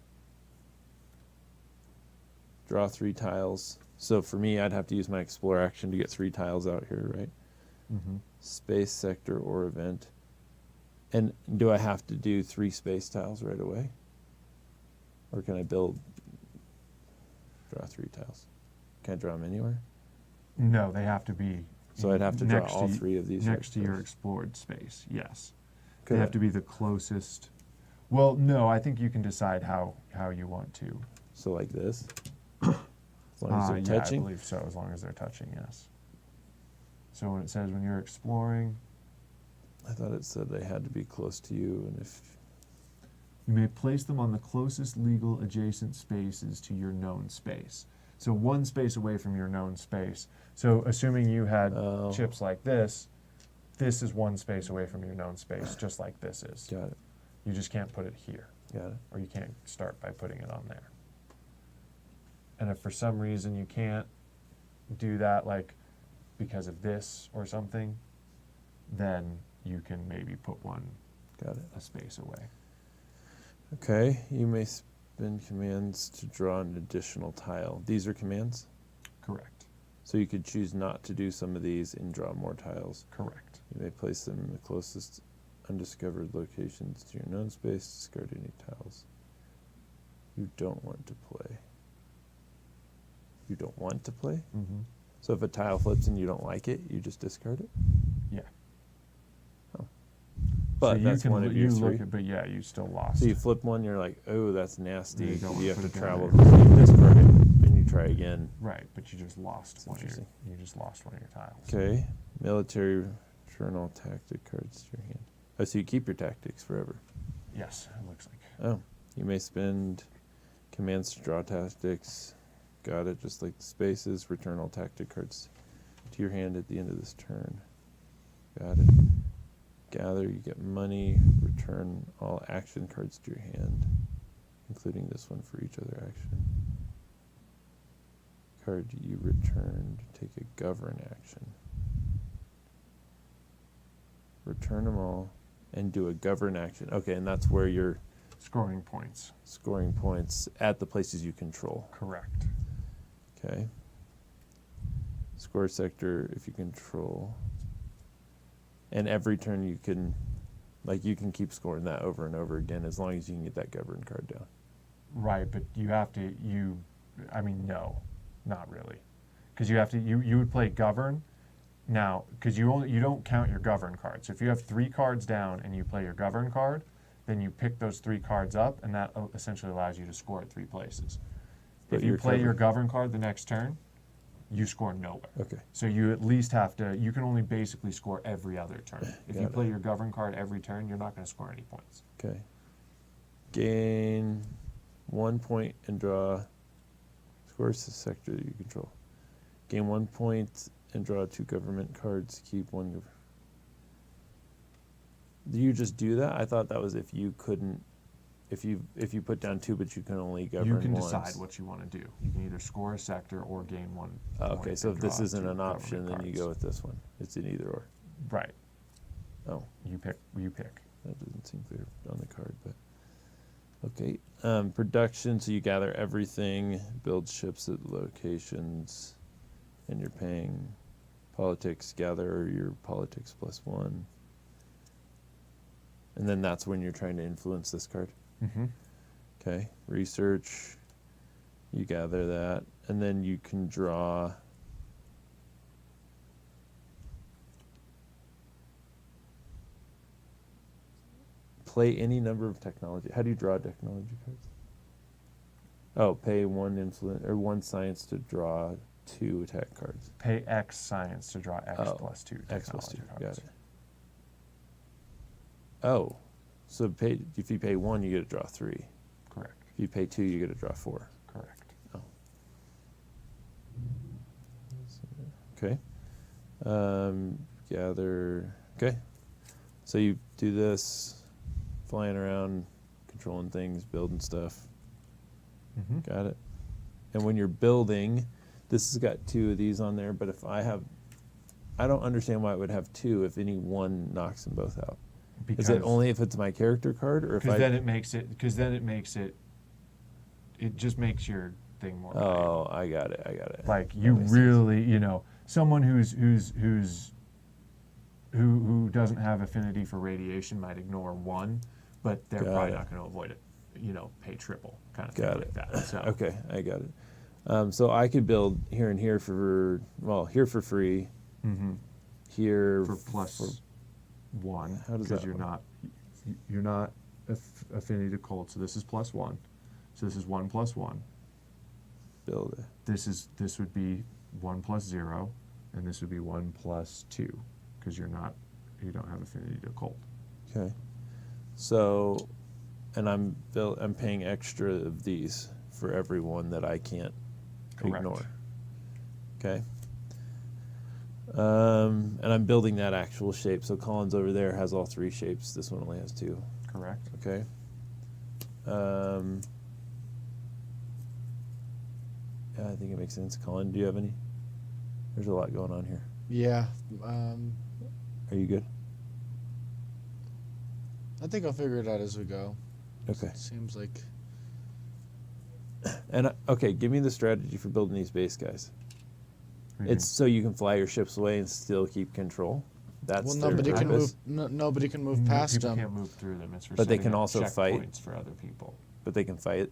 Draw 3 tiles. So for me, I'd have to use my explore action to get 3 tiles out here, right? Mm-hmm. Space, sector, or event. And do I have to do 3 space tiles right away? Or can I draw 3 tiles? Can I draw them anywhere? No, they have to be. So I'd have to draw next all 3 of these. next to your first. explored space. Yes. Could They I- have to be the closest. Well, no, I think you can decide how you want to. So like this? As long as they're Yeah, touching? I believe so, as long as they're touching, yes. So when it says when you're exploring, I thought it said they had to be close to you, and if you may place them on the closest legal adjacent spaces to your known space. So 1 space away from your known space. So assuming you had Oh. chips like this is 1 space away from your known space, just like this is. got it, You just can't put it here. Got it. or you can't start by putting it on there. And if for some reason you can't do that, like because of this or something, then you can maybe put one Got it. a space away. Okay, you may spend commands to draw an additional tile. These are commands? Correct. So you could choose not to do some of these and draw more tiles. Correct. You may place them in the closest undiscovered locations to your known space, discard any tiles you don't want to play. You don't want to play? Mm-hmm. So if a tile flips and you don't like it, you just discard it? Yeah. But so that's you can, one of you your look three. at, but yeah, you still lost. So you flip one, you're like, oh, that's nasty. You don't You wanna have put to it down travel, there. so you discard it, and you try again. Right, but you just lost That's one of your, interesting. you just lost one of your tiles. Okay, military return all tactic cards to your hand. Oh, so you keep your tactics forever. Yes, it looks like. Oh, you may spend commands to draw tactics. Got it, just like the spaces. Return all tactic cards to your hand at the end of this turn. Got it. Gather, you get money. Return all action cards to your hand, including this one for each other action. Card you returned, take a govern action. Return them all and do a govern action. Okay, and that's where you're Scoring points. scoring points at the places you control. Correct. Okay. Score sector if you control. And every turn you can, like, you can keep scoring that over and over again as long as you can get that govern card down. Right, but you have to, I mean, no, not really. Because you have to, you would play govern now, because you don't count your govern cards. So if you have 3 cards down and you play your govern card, then you pick those 3 cards up, and that essentially allows you to score at 3 places. But If you your play your govern- govern card the next turn, you score nowhere. Okay. So you at least have to, you can only basically score every other turn. If you Got it. play your govern card every turn, you're not going to score any points. Okay. Gain 1 point and draw. Scores the sector that you control. Gain 1 point and draw 2 government cards. Keep 1. Do you just do that? I thought that was if you couldn't, if you put down 2, but you can only govern You can once. decide what you want to do. You can either score a sector or gain 1 Oh, point okay, so and if this draw isn't 2 an option, government then you cards. go with this one. It's an either or. Right. Oh, You pick. that doesn't seem clear on the card, but okay. Production. So you gather everything, build ships at locations, and you're paying. Politics. Gather your politics +1, and then that's when you're trying to influence this card. Mm-hmm. Okay. Research. You gather that, and then you can draw. Play any number of technology. How do you draw technology cards? Oh, pay 1 influence or 1 science to draw 2 attack cards. Pay X science to draw X Oh, plus 2 X plus technology 2. cards. Got it. Oh, so if you pay 1, you get to draw 3. Correct. If you pay 2, you get to draw 4. Correct. Oh. Okay. Gather. Okay. So you do this, flying around, controlling things, building stuff. Mm-hmm. Got it. And when you're building, this has got 2 of these on there, but if I don't understand why it would have 2 if any one knocks them both out. Is it only if it's my character card, or if Because then it makes it. It just makes your thing more. valuable. Oh, I got it. Like That you makes sense. really, someone who doesn't have affinity for radiation might ignore 1, but they're Got probably it. not going to avoid it. Pay triple kind of Got thing it. like that. So Okay, I got it. So I could build here and here for free. Mm-hmm. Here for plus 1. How does because that work? you're not affinity to cold, so this is plus 1. So this is 1 plus 1. build it. This would be 1 plus 0, and this would be 1 plus 2, because you don't have affinity to cold. Okay. So, and I'm paying extra of these for every one that I can't Correct. ignore. Okay. And I'm building that actual shape. So Collins over there has all 3 shapes. This one only has 2. Correct. Okay. Yeah, I think it makes sense. Colin, do you have any? There's a lot going on here. Yeah. Are you good? I think I'll figure it out as we go. Okay. It seems like. And okay, give me the strategy for building these base guys. It's so you can fly your ships away and still keep control. That's Well, their nobody can move. purpose. Nobody can move past People them. can't move through them. It's for But they setting can up also fight. checkpoints for other people. But they can fight.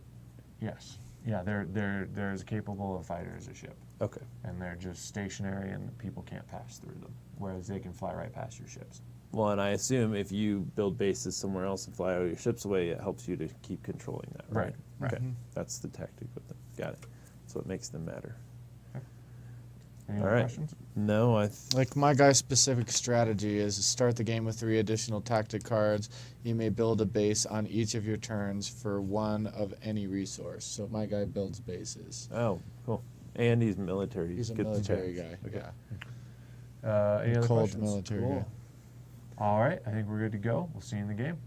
Yes. Yeah, they're as capable a fighter as a ship. Okay. And they're just stationary and people can't pass through them. Whereas they can fly right past your ships. Well, and I assume if you build bases somewhere else and fly all your ships away, it helps you to keep controlling that, right? Right. Okay. That's the tactic with them. Got it. That's what makes them matter. Any All other right. questions? No, Like my guy's specific strategy is to start the game with 3 additional tactic cards. You may build a base on each of your turns for 1 of any resource. So my guy builds bases. Oh, cool. And he's military. He's a Good. military guy. Okay. Yeah. Any other Cold questions? military guy. All right. I think we're good to go. We'll see you in the game.